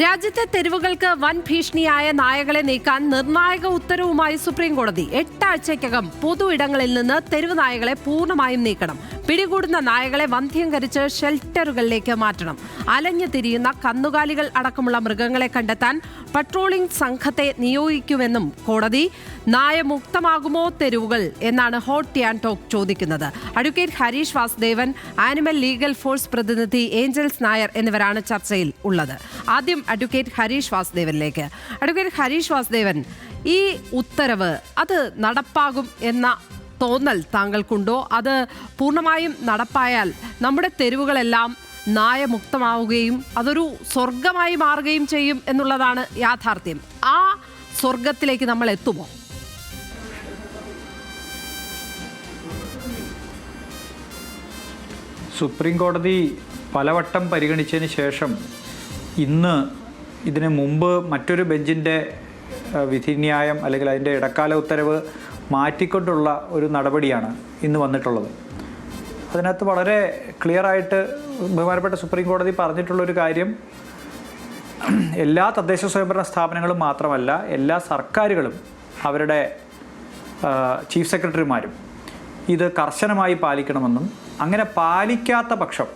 രാജ്യത്തെ തെരുവുകൾക്ക് വൻ ഭീഷണിയായ നായകളെ നീക്കാൻ നിർണായക ഉത്തരവുമായി സുപ്രീം കോടതി. 8 ആഴ്ചയ്ക്കകം പൊതു ഇടങ്ങളിൽ നിന്ന് തെരുവ് നായകളെ പൂർണ്ണമായും നീക്കണം. പിടികൂടുന്ന നായകളെ വന്ധ്യംകരിച്ച് ഷെൽട്ടറുകളിലേക്ക് മാറ്റണം. അലഞ്ഞു തിരിയുന്ന കന്നുകാലികൾ അടക്കമുള്ള മൃഗങ്ങളെ കണ്ടെത്താൻ പട്രോളിംഗ് സംഘത്തെ നിയോഗിക്കുമെന്നും കോടതി. നായമുക്തമാകുമോ തെരുവുകൾ എന്നാണ് ഹോട്ട് ആൻഡ് ടോക്ക് ചോദിക്കുന്നത്. Advocate Harish Vasudevan, animal legal force പ്രതിനിധി ഏഞ്ചൽസ് നായർ എന്നിവരാണ് ചർച്ചയിൽ ഉള്ളത്. ആദ്യം അഡ്വക്കേറ്റ് ഹരീഷ് വാസുദേവനിലേക്ക്. അഡ്വക്കേറ്റ് ഹരീഷ് വാസുദേവൻ, ഈ ഉത്തരവ് അത് നടപ്പാകും എന്ന തോന്നൽ താങ്കൾക്കുണ്ടോ? അത് പൂർണ്ണമായും നടപ്പായാൽ നമ്മുടെ തെരുവുകളെല്ലാം നായമുക്തമാവുകയും അതൊരു സ്വർഗമായി മാറുകയും ചെയ്യും എന്നുള്ളതാണ് യാഥാർത്ഥ്യം. ആ സ്വർഗത്തിലേക്ക് നമ്മൾ എത്തുമോ? സുപ്രീം കോടതി പലവട്ടം പരിഗണിച്ചതിന് ശേഷം ഇന്ന് ഇതിന് മുമ്പ് മറ്റൊരു ബെഞ്ചിൻ്റെ വിധിന്യായം അല്ലെങ്കിൽ അതിൻ്റെ ഇടക്കാല ഉത്തരവ് മാറ്റിക്കൊണ്ടുള്ള ഒരു നടപടിയാണ് ഇന്ന് വന്നിട്ടുള്ളത്. അതിനകത്ത് വളരെ ക്ലിയറായിട്ട് ബഹുമാനപ്പെട്ട സുപ്രീം കോടതി പറഞ്ഞിട്ടുള്ളൊരു കാര്യം, എല്ലാ തദ്ദേശ സ്വയംഭരണ സ്ഥാപനങ്ങളും മാത്രമല്ല, എല്ലാ സർക്കാരുകളും അവരുടെ ചീഫ് സെക്രട്ടറിമാരും ഇത് കർശനമായി പാലിക്കണമെന്നും, അങ്ങനെ പാലിക്കാത്ത പക്ഷം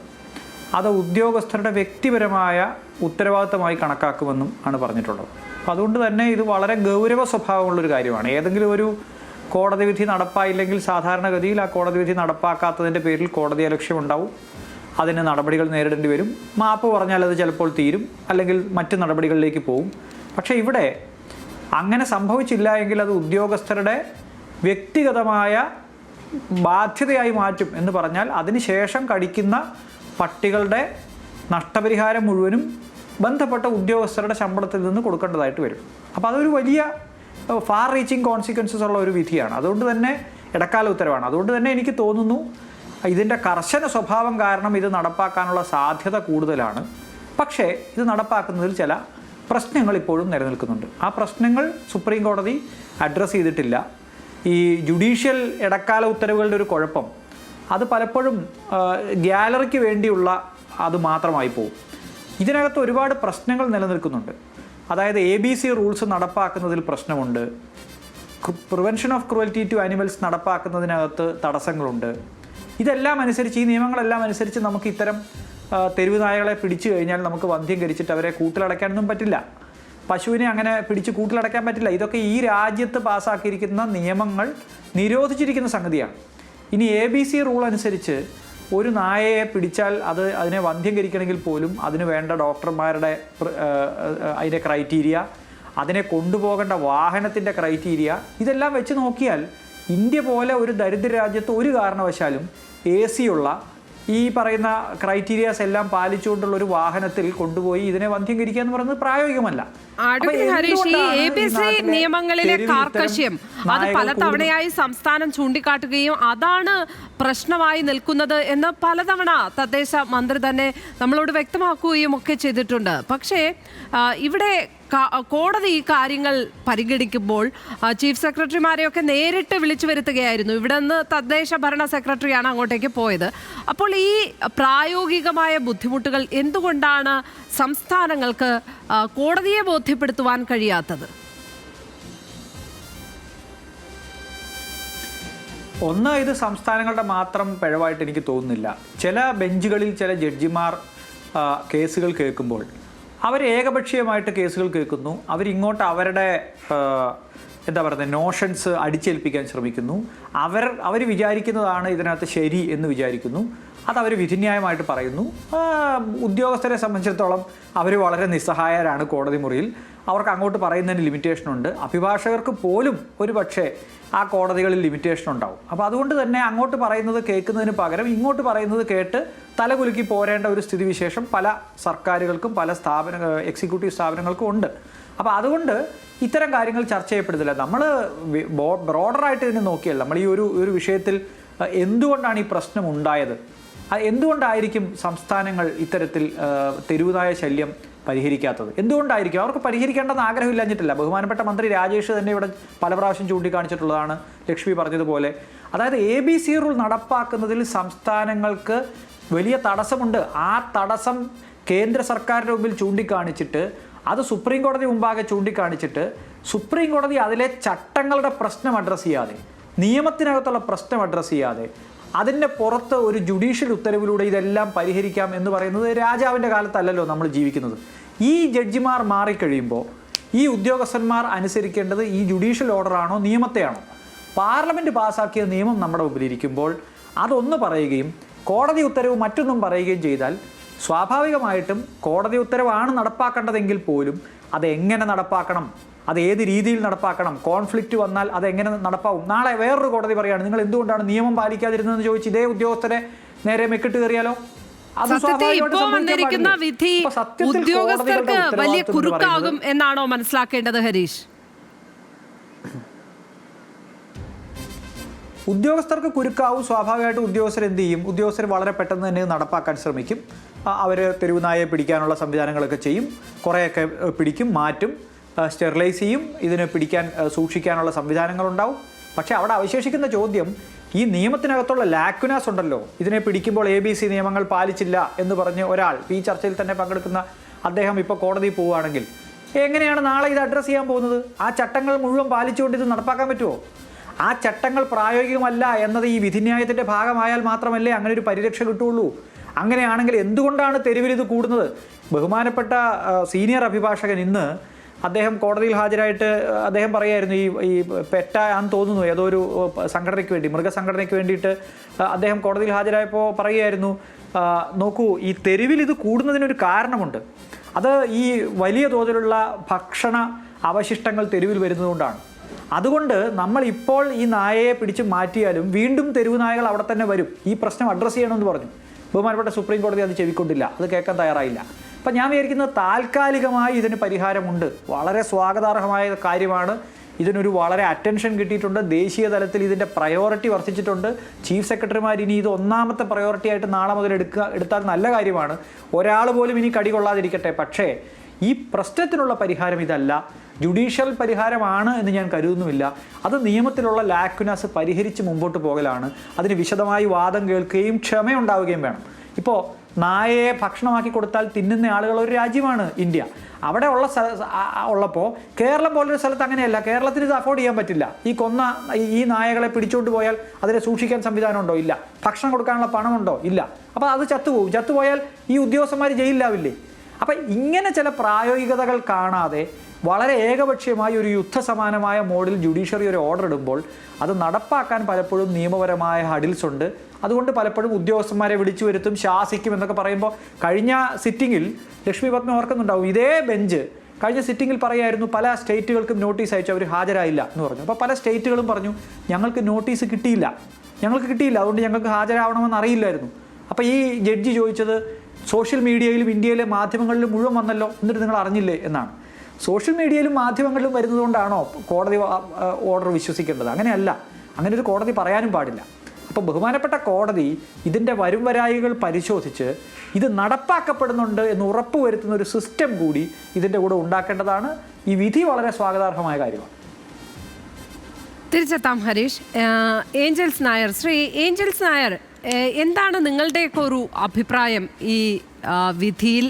അത് ഉദ്യോഗസ്ഥരുടെ വ്യക്തിപരമായ ഉത്തരവാദിത്തമായി കണക്കാക്കുമെന്നും ആണ് പറഞ്ഞിട്ടുള്ളത്. അപ്പം അതുകൊണ്ട് തന്നെ ഇത് വളരെ ഗൗരവ സ്വഭാവമുള്ളൊരു കാര്യമാണ്. ഏതെങ്കിലും ഒരു കോടതി വിധി നടപ്പായില്ലെങ്കിൽ സാധാരണഗതിയിൽ ആ കോടതി വിധി നടപ്പാക്കാത്തതിൻ്റെ പേരിൽ കോടതി അലക്ഷ്യമുണ്ടാവും, അതിന് നടപടികൾ നേരിടേണ്ടി വരും. മാപ്പ് പറഞ്ഞാൽ അത് ചിലപ്പോൾ തീരും, അല്ലെങ്കിൽ മറ്റ് നടപടികളിലേക്ക് പോകും. പക്ഷേ ഇവിടെ അങ്ങനെ സംഭവിച്ചില്ല എങ്കിൽ അത് ഉദ്യോഗസ്ഥരുടെ വ്യക്തിഗതമായ ബാധ്യതയായി മാറ്റും എന്ന് പറഞ്ഞാൽ അതിനുശേഷം കടിക്കുന്ന പട്ടികളുടെ നഷ്ടപരിഹാരം മുഴുവനും ബന്ധപ്പെട്ട ഉദ്യോഗസ്ഥരുടെ ശമ്പളത്തിൽ നിന്ന് കൊടുക്കേണ്ടതായിട്ട് വരും. അപ്പോൾ അതൊരു വലിയ ഫാർ റീച്ചിങ് കോൺസിക്വൻസസ് ഉള്ള ഒരു വിധിയാണ്. അതുകൊണ്ട് തന്നെ ഇടക്കാല ഉത്തരവാണ്. അതുകൊണ്ട് തന്നെ എനിക്ക് തോന്നുന്നു ഇതിൻ്റെ കർശന സ്വഭാവം കാരണം ഇത് നടപ്പാക്കാനുള്ള സാധ്യത കൂടുതലാണ്. പക്ഷേ ഇത് നടപ്പാക്കുന്നതിൽ ചില പ്രശ്നങ്ങൾ ഇപ്പോഴും നിലനിൽക്കുന്നുണ്ട്. ആ പ്രശ്നങ്ങൾ സുപ്രീം കോടതി അഡ്രസ്സ് ചെയ്തിട്ടില്ല. ഈ ജുഡീഷ്യൽ ഇടക്കാല ഉത്തരവുകളുടെ ഒരു കുഴപ്പം, അത് പലപ്പോഴും ഗ്യാലറിക്ക് വേണ്ടിയുള്ള അത് മാത്രമായി പോകും. ഇതിനകത്ത് ഒരുപാട് പ്രശ്നങ്ങൾ നിലനിൽക്കുന്നുണ്ട്. അതായത് ABC റൂൾസ് നടപ്പാക്കുന്നതിൽ പ്രശ്നമുണ്ട്. Prevention of cruelty to animals നടപ്പാക്കുന്നതിനകത്ത് തടസ്സങ്ങളുണ്ട്. ഇതെല്ലാം അനുസരിച്ച്, ഈ നിയമങ്ങളെല്ലാം അനുസരിച്ച് നമുക്ക് ഇത്തരം തെരുവ് നായകളെ പിടിച്ചു കഴിഞ്ഞാൽ നമുക്ക് വന്ധ്യംകരിച്ചിട്ട് അവരെ കൂട്ടിലടയ്ക്കാനൊന്നും പറ്റില്ല. പശുവിനെ അങ്ങനെ പിടിച്ച് കൂട്ടിലടയ്ക്കാൻ പറ്റില്ല. ഇതൊക്കെ ഈ രാജ്യത്ത് പാസ്സാക്കിയിരിക്കുന്ന നിയമങ്ങൾ നിരോധിച്ചിരിക്കുന്ന സംഗതിയാണ്. ഇനി ABC റൂൾ അനുസരിച്ച് ഒരു നായയെ പിടിച്ചാൽ അതിനെ വന്ധ്യംകരിക്കണമെങ്കിൽ പോലും അതിന് വേണ്ട ഡോക്ടർമാരുടെ അതിൻ്റെ ക്രൈറ്റീരിയ, അതിനെ കൊണ്ടുപോകേണ്ട വാഹനത്തിൻ്റെ ക്രൈറ്റീരിയ, ഇതെല്ലാം വെച്ച് നോക്കിയാൽ ഇന്ത്യ പോലെ ഒരു ദരിദ്ര രാജ്യത്ത് ഒരു കാരണവശാലും AC ഉള്ള ഈ പറയുന്ന ക്രൈറ്റീരിയാസ് എല്ലാം പാലിച്ചുകൊണ്ടുള്ള ഒരു വാഹനത്തിൽ കൊണ്ടുപോയി ഇതിനെ വന്ധ്യംകരിക്കുക എന്ന് പറയുന്നത് പ്രായോഗികമല്ല. ABC നിയമങ്ങളിലെ കാർക്കശ്യം അത് പലതവണയായി സംസ്ഥാനം ചൂണ്ടിക്കാട്ടുകയും അതാണ് പ്രശ്നമായി നിൽക്കുന്നത് എന്ന് പലതവണ തദ്ദേശ മന്ത്രി തന്നെ നമ്മളോട് വ്യക്തമാക്കുകയും ഒക്കെ ചെയ്തിട്ടുണ്ട്. പക്ഷേ ഇവിടെ കോടതി ഈ കാര്യങ്ങൾ പരിഗണിക്കുമ്പോൾ ചീഫ് സെക്രട്ടറിമാരെയൊക്കെ നേരിട്ട് വിളിച്ചു വരുത്തുകയായിരുന്നു. ഇവിടെ നിന്ന് തദ്ദേശ ഭരണ സെക്രട്ടറിയാണ് അങ്ങോട്ടേക്ക് പോയത്. അപ്പോൾ ഈ പ്രായോഗികമായ ബുദ്ധിമുട്ടുകൾ എന്തുകൊണ്ടാണ് സംസ്ഥാനങ്ങൾക്ക് കോടതിയെ ബോധ്യപ്പെടുത്തുവാൻ കഴിയാത്തത്? ഒന്ന്, ഇത് സംസ്ഥാനങ്ങളുടെ മാത്രം പിഴവായിട്ട് എനിക്ക് തോന്നുന്നില്ല. ചില ബെഞ്ചുകളിൽ ചില ജഡ്ജിമാർ കേസുകൾ കേൾക്കുമ്പോൾ അവർ ഏകപക്ഷീയമായിട്ട് കേസുകൾ കേൾക്കുന്നു. അവരിങ്ങോട്ട് അവരുടെ എന്താ പറയുന്നത് നോഷൻസ് അടിച്ചേൽപ്പിക്കാൻ ശ്രമിക്കുന്നു. അവർ വിചാരിക്കുന്നതാണ് ഇതിനകത്ത് ശരി എന്ന് വിചാരിക്കുന്നു. അതവർ വിധിന്യായമായിട്ട് പറയുന്നു. ഉദ്യോഗസ്ഥരെ സംബന്ധിച്ചിടത്തോളം അവർ വളരെ നിസ്സഹായരാണ് കോടതി മുറിയിൽ. അവർക്ക് അങ്ങോട്ട് പറയുന്നതിന് ലിമിറ്റേഷനുണ്ട്. അഭിഭാഷകർക്ക് പോലും ഒരു പക്ഷേ ആ കോടതികളിൽ ലിമിറ്റേഷൻ ഉണ്ടാവും. അപ്പോൾ അതുകൊണ്ട് തന്നെ അങ്ങോട്ട് പറയുന്നത് കേൾക്കുന്നതിന് പകരം ഇങ്ങോട്ട് പറയുന്നത് കേട്ട് തലകുലുക്കി പോരേണ്ട ഒരു സ്ഥിതിവിശേഷം പല സർക്കാരുകൾക്കും പല എക്സിക്യൂട്ടീവ് സ്ഥാപനങ്ങൾക്കും ഉണ്ട്. അപ്പോൾ അതുകൊണ്ട് ഇത്തരം കാര്യങ്ങൾ ചർച്ച ചെയ്യപ്പെടുന്നില്ല. നമ്മൾ ബ്രോഡറായിട്ട് ഇതിനെ നോക്കിയാൽ നമ്മൾ ഈ ഒരു വിഷയത്തിൽ എന്തുകൊണ്ടാണ് ഈ പ്രശ്നം ഉണ്ടായത്, എന്തുകൊണ്ടായിരിക്കും സംസ്ഥാനങ്ങൾ ഇത്തരത്തിൽ തെരുവുനായ ശല്യം പരിഹരിക്കാത്തത്, എന്തുകൊണ്ടായിരിക്കും? അവർക്ക് പരിഹരിക്കേണ്ടെന്ന് ആഗ്രഹമില്ലാഞ്ഞിട്ടില്ല. ബഹുമാനപ്പെട്ട മന്ത്രി രാജേഷ് തന്നെ ഇവിടെ പല പ്രാവശ്യം ചൂണ്ടിക്കാണിച്ചിട്ടുള്ളതാണ്, ലക്ഷ്മി പറഞ്ഞതുപോലെ. അതായത് ABC റൂൾ നടപ്പാക്കുന്നതിൽ സംസ്ഥാനങ്ങൾക്ക് വലിയ തടസ്സമുണ്ട്. ആ തടസ്സം കേന്ദ്ര സർക്കാരിൻ്റെ മുമ്പിൽ ചൂണ്ടിക്കാണിച്ചിട്ട് അത് സുപ്രീം കോടതി മുമ്പാകെ ചൂണ്ടിക്കാണിച്ചിട്ട് സുപ്രീം കോടതി അതിലെ ചട്ടങ്ങളുടെ പ്രശ്നം അഡ്രസ്സ് ചെയ്യാതെ, നിയമത്തിനകത്തുള്ള പ്രശ്നം അഡ്രസ്സ് ചെയ്യാതെ, അതിൻ്റെ പുറത്ത് ഒരു ജുഡീഷ്യൽ ഉത്തരവിലൂടെ ഇതെല്ലാം പരിഹരിക്കാം എന്ന് പറയുന്നത് രാജാവിൻ്റെ കാലത്തല്ലല്ലോ നമ്മൾ ജീവിക്കുന്നത്. ഈ ജഡ്ജിമാർ മാറിക്കഴിയുമ്പോൾ ഈ ഉദ്യോഗസ്ഥന്മാർ അനുസരിക്കേണ്ടത് ഈ ജുഡീഷ്യൽ ഓർഡറാണോ നിയമത്തെയാണോ? പാർലമെൻറ്റ് പാസ്സാക്കിയ നിയമം നമ്മുടെ മുമ്പിലിരിക്കുമ്പോൾ അതൊന്ന് പറയുകയും കോടതി ഉത്തരവ് മറ്റൊന്നും പറയുകയും ചെയ്താൽ സ്വാഭാവികമായിട്ടും കോടതി ഉത്തരവാണ് നടപ്പാക്കേണ്ടതെങ്കിൽ പോലും അതെങ്ങനെ നടപ്പാക്കണം, അത് ഏത് രീതിയിൽ നടപ്പാക്കണം, കോൺഫ്ലിക്റ്റ് വന്നാൽ അതെങ്ങനെ നടപ്പാവും? നാളെ വേറൊരു കോടതി പറയുകയാണ് നിങ്ങൾ എന്തുകൊണ്ടാണ് നിയമം പാലിക്കാതിരുന്നതെന്ന് ചോദിച്ച് ഇതേ ഉദ്യോഗസ്ഥരെ നേരെ മെക്കിട്ട് കയറിയാലോ? വന്നിരിക്കുന്ന വിധി ഉദ്യോഗസ്ഥർക്ക് വലിയ കുറുക്കാകും എന്നാണോ മനസ്സിലാക്കേണ്ടത് ഹരീഷ്? ഉദ്യോഗസ്ഥർക്ക് കുരുക്കാവും. സ്വാഭാവികമായിട്ടും ഉദ്യോഗസ്ഥർ എന്ത് ചെയ്യും? ഉദ്യോഗസ്ഥർ വളരെ പെട്ടെന്ന് തന്നെ നടപ്പാക്കാൻ ശ്രമിക്കും. അവർ തെരുവുനായെ പിടിക്കാനുള്ള സംവിധാനങ്ങളൊക്കെ ചെയ്യും, കുറേയൊക്കെ പിടിക്കും, മാറ്റും, സ്റ്റെറിലൈസ് ചെയ്യും, ഇതിനെ പിടിക്കാൻ സൂക്ഷിക്കാനുള്ള സംവിധാനങ്ങളുണ്ടാവും. പക്ഷേ അവിടെ അവശേഷിക്കുന്ന ചോദ്യം, ഈ നിയമത്തിനകത്തുള്ള ലാക്കുനാസ് ഉണ്ടല്ലോ, ഇതിനെ പിടിക്കുമ്പോൾ ABC നിയമങ്ങൾ പാലിച്ചില്ല എന്ന് പറഞ്ഞ് ഒരാൾ ഈ ചർച്ചയിൽ തന്നെ പങ്കെടുക്കുന്ന അദ്ദേഹം ഇപ്പോൾ കോടതിയിൽ പോവുകയാണെങ്കിൽ എങ്ങനെയാണ് നാളെ ഇത് അഡ്രസ്സ് ചെയ്യാൻ പോകുന്നത്? ആ ചട്ടങ്ങൾ മുഴുവൻ പാലിച്ചുകൊണ്ട് ഇത് നടപ്പാക്കാൻ പറ്റുമോ? ആ ചട്ടങ്ങൾ പ്രായോഗികമല്ല എന്നത് ഈ വിധിന്യായത്തിൻ്റെ ഭാഗമായാൽ മാത്രമല്ലേ അങ്ങനെ ഒരു പരിരക്ഷ കിട്ടുകയുള്ളൂ. അങ്ങനെയാണെങ്കിൽ എന്തുകൊണ്ടാണ് തെരുവിൽ ഇത് കൂടുന്നത്? ബഹുമാനപ്പെട്ട സീനിയർ അഭിഭാഷകൻ ഇന്ന് അദ്ദേഹം കോടതിയിൽ ഹാജരായിട്ട് അദ്ദേഹം പറയായിരുന്നു, ഈ പെറ്റാന്ന് തോന്നുന്നു ഏതോ ഒരു സംഘടനയ്ക്ക് വേണ്ടി, മൃഗസംഘടനയ്ക്ക് വേണ്ടിയിട്ട് അദ്ദേഹം കോടതിയിൽ ഹാജരായപ്പോൾ പറയുകയായിരുന്നു, നോക്കൂ, ഈ തെരുവിൽ ഇത് കൂടുന്നതിനൊരു കാരണമുണ്ട്. അത് ഈ വലിയ തോതിലുള്ള ഭക്ഷണ അവശിഷ്ടങ്ങൾ തെരുവിൽ വരുന്നതുകൊണ്ടാണ്. അതുകൊണ്ട് നമ്മൾ ഇപ്പോൾ ഈ നായയെ പിടിച്ച് മാറ്റിയാലും വീണ്ടും തെരുവ് നായകൾ അവിടെ തന്നെ വരും. ഈ പ്രശ്നം അഡ്രസ്സ് ചെയ്യണമെന്ന് പറഞ്ഞു. ബഹുമാനപ്പെട്ട സുപ്രീം കോടതി അത് ചെവിക്കൊണ്ടില്ല, അത് കേൾക്കാൻ തയ്യാറായില്ല. അപ്പം ഞാൻ വിചാരിക്കുന്നത് താൽക്കാലികമായി ഇതിന് പരിഹാരമുണ്ട്. വളരെ സ്വാഗതാർഹമായ കാര്യമാണ്. ഇതിനൊരു വളരെ അറ്റൻഷൻ കിട്ടിയിട്ടുണ്ട്. ദേശീയ തലത്തിൽ ഇതിൻ്റെ പ്രയോറിറ്റി വർദ്ധിച്ചിട്ടുണ്ട്. ചീഫ് സെക്രട്ടറിമാർ ഇനി ഇത് ഒന്നാമത്തെ പ്രയോറിറ്റി ആയിട്ട് നാളെ മുതൽ എടുത്താൽ നല്ല കാര്യമാണ്. ഒരാൾ പോലും ഇനി കടി കൊള്ളാതിരിക്കട്ടെ. പക്ഷേ ഈ പ്രശ്നത്തിനുള്ള പരിഹാരം ഇതല്ല, ജുഡീഷ്യൽ പരിഹാരമാണ് എന്ന് ഞാൻ കരുതുന്നുമില്ല. അത് നിയമത്തിലുള്ള ലാക്കുനസ് പരിഹരിച്ച് മുമ്പോട്ട് പോകലാണ്. അതിന് വിശദമായി വാദം കേൾക്കുകയും ക്ഷമയുണ്ടാവുകയും വേണം. ഇപ്പോൾ നായയെ ഭക്ഷണമാക്കി കൊടുത്താൽ തിന്നുന്ന ആളുകൾ ഒരു രാജ്യമാണ് ഇന്ത്യ. അവിടെ ഉള്ളപ്പോൾ കേരളം പോലൊരു സ്ഥലത്ത് അങ്ങനെയല്ല. കേരളത്തിന് ഇത് അഫോർഡ് ചെയ്യാൻ പറ്റില്ല. ഈ നായകളെ പിടിച്ചുകൊണ്ട് പോയാൽ അതിനെ സൂക്ഷിക്കാൻ സംവിധാനമുണ്ടോ? ഇല്ല. ഭക്ഷണം കൊടുക്കാനുള്ള പണമുണ്ടോ? ഇല്ല. അപ്പോൾ അത് ചത്തുപോകും. ചത്തുപോയാൽ ഈ ഉദ്യോഗസ്ഥന്മാർ ജയിലിലാവില്ലേ? അപ്പം ഇങ്ങനെ ചില പ്രായോഗികതകൾ കാണാതെ വളരെ ഏകപക്ഷീയമായി ഒരു യുദ്ധസമാനമായ മോഡിൽ ജുഡീഷ്യറി ഒരു ഓർഡർ ഇടുമ്പോൾ അത് നടപ്പാക്കാൻ പലപ്പോഴും നിയമപരമായ ഹഡിൽസ് ഉണ്ട്. അതുകൊണ്ട് പലപ്പോഴും ഉദ്യോഗസ്ഥന്മാരെ വിളിച്ചു വരുത്തും, ശാസിക്കും എന്നൊക്കെ പറയുമ്പോൾ കഴിഞ്ഞ സിറ്റിങ്ങിൽ ലക്ഷ്മി പത്മ ഓർക്കുന്നുണ്ടാവും, ഇതേ ബെഞ്ച് കഴിഞ്ഞ സിറ്റിങ്ങിൽ പറയായിരുന്നു പല സ്റ്റേറ്റുകൾക്കും നോട്ടീസ് അയച്ചു, അവർ ഹാജരായില്ല എന്ന് പറഞ്ഞു. അപ്പോൾ പല സ്റ്റേറ്റുകളും പറഞ്ഞു ഞങ്ങൾക്ക് നോട്ടീസ് കിട്ടിയില്ല, അതുകൊണ്ട് ഞങ്ങൾക്ക് ഹാജരാവണമെന്ന് അറിയില്ലായിരുന്നു. അപ്പോൾ ഈ ജഡ്ജി ചോദിച്ചത് സോഷ്യൽ മീഡിയയിലും ഇന്ത്യയിലെ മാധ്യമങ്ങളിലും മുഴുവൻ വന്നല്ലോ, എന്നിട്ട് നിങ്ങൾ അറിഞ്ഞില്ലേ എന്നാണ്. സോഷ്യൽ മീഡിയയിലും മാധ്യമങ്ങളിലും വരുന്നതുകൊണ്ടാണോ കോടതി ഓർഡർ വിശ്വസിക്കേണ്ടത്? അങ്ങനെയല്ല. അങ്ങനെ ഒരു കോടതി പറയാനും പാടില്ല. അപ്പോൾ ബഹുമാനപ്പെട്ട കോടതി ഇതിൻ്റെ വരുംവരായികൾ പരിശോധിച്ച് ഇത് നടപ്പാക്കപ്പെടുന്നുണ്ട് എന്ന് ഉറപ്പുവരുത്തുന്ന ഒരു സിസ്റ്റം കൂടി ഇതിൻ്റെ കൂടെ ഉണ്ടാക്കേണ്ടതാണ്. ഈ വിധി വളരെ സ്വാഗതാർഹമായ കാര്യമാണ്. തിരിച്ചെത്താം ഹരീഷ്. ഏഞ്ചൽസ് നായർ, ശ്രീ ഏഞ്ചൽസ് നായർ, എന്താണ് നിങ്ങളുടെയൊക്കെ ഒരു അഭിപ്രായം ഈ വിധിയിൽ?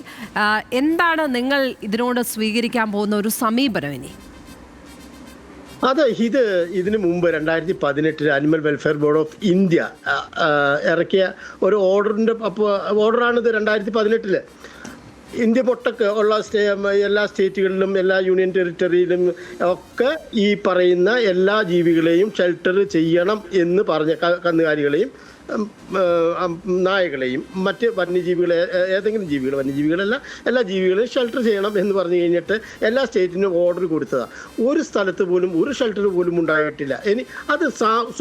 എന്താണ് നിങ്ങൾ ഇതിനോട് സ്വീകരിക്കാൻ പോകുന്ന ഒരു സമീപനം ഇനി? അതെ, ഇതിനു മുമ്പ് 2018 animal welfare board of India ഇറക്കിയ ഒരു ഓർഡറാണിത്. 2018 ഇന്ത്യ പൊട്ടക്ക് ഉള്ള എല്ലാ സ്റ്റേറ്റുകളിലും എല്ലാ യൂണിയൻ ടെറിട്ടറിയിലും ഒക്കെ ഈ പറയുന്ന എല്ലാ ജീവികളെയും ഷെൽട്ടർ ചെയ്യണം എന്ന് പറഞ്ഞ കന്നുകാലികളെയും നായകളെയും മറ്റ് വന്യജീവികളെ ഏതെങ്കിലും ജീവികൾ, വന്യജീവികളല്ല എല്ലാ ജീവികളെയും ഷെൽട്ടർ ചെയ്യണം എന്ന് പറഞ്ഞു കഴിഞ്ഞിട്ട് എല്ലാ സ്റ്റേറ്റിനും ഓർഡർ കൊടുത്തതാണ്. ഒരു സ്ഥലത്ത് പോലും ഒരു ഷെൽട്ടർ പോലും ഉണ്ടായിട്ടില്ല. ഇനി അത്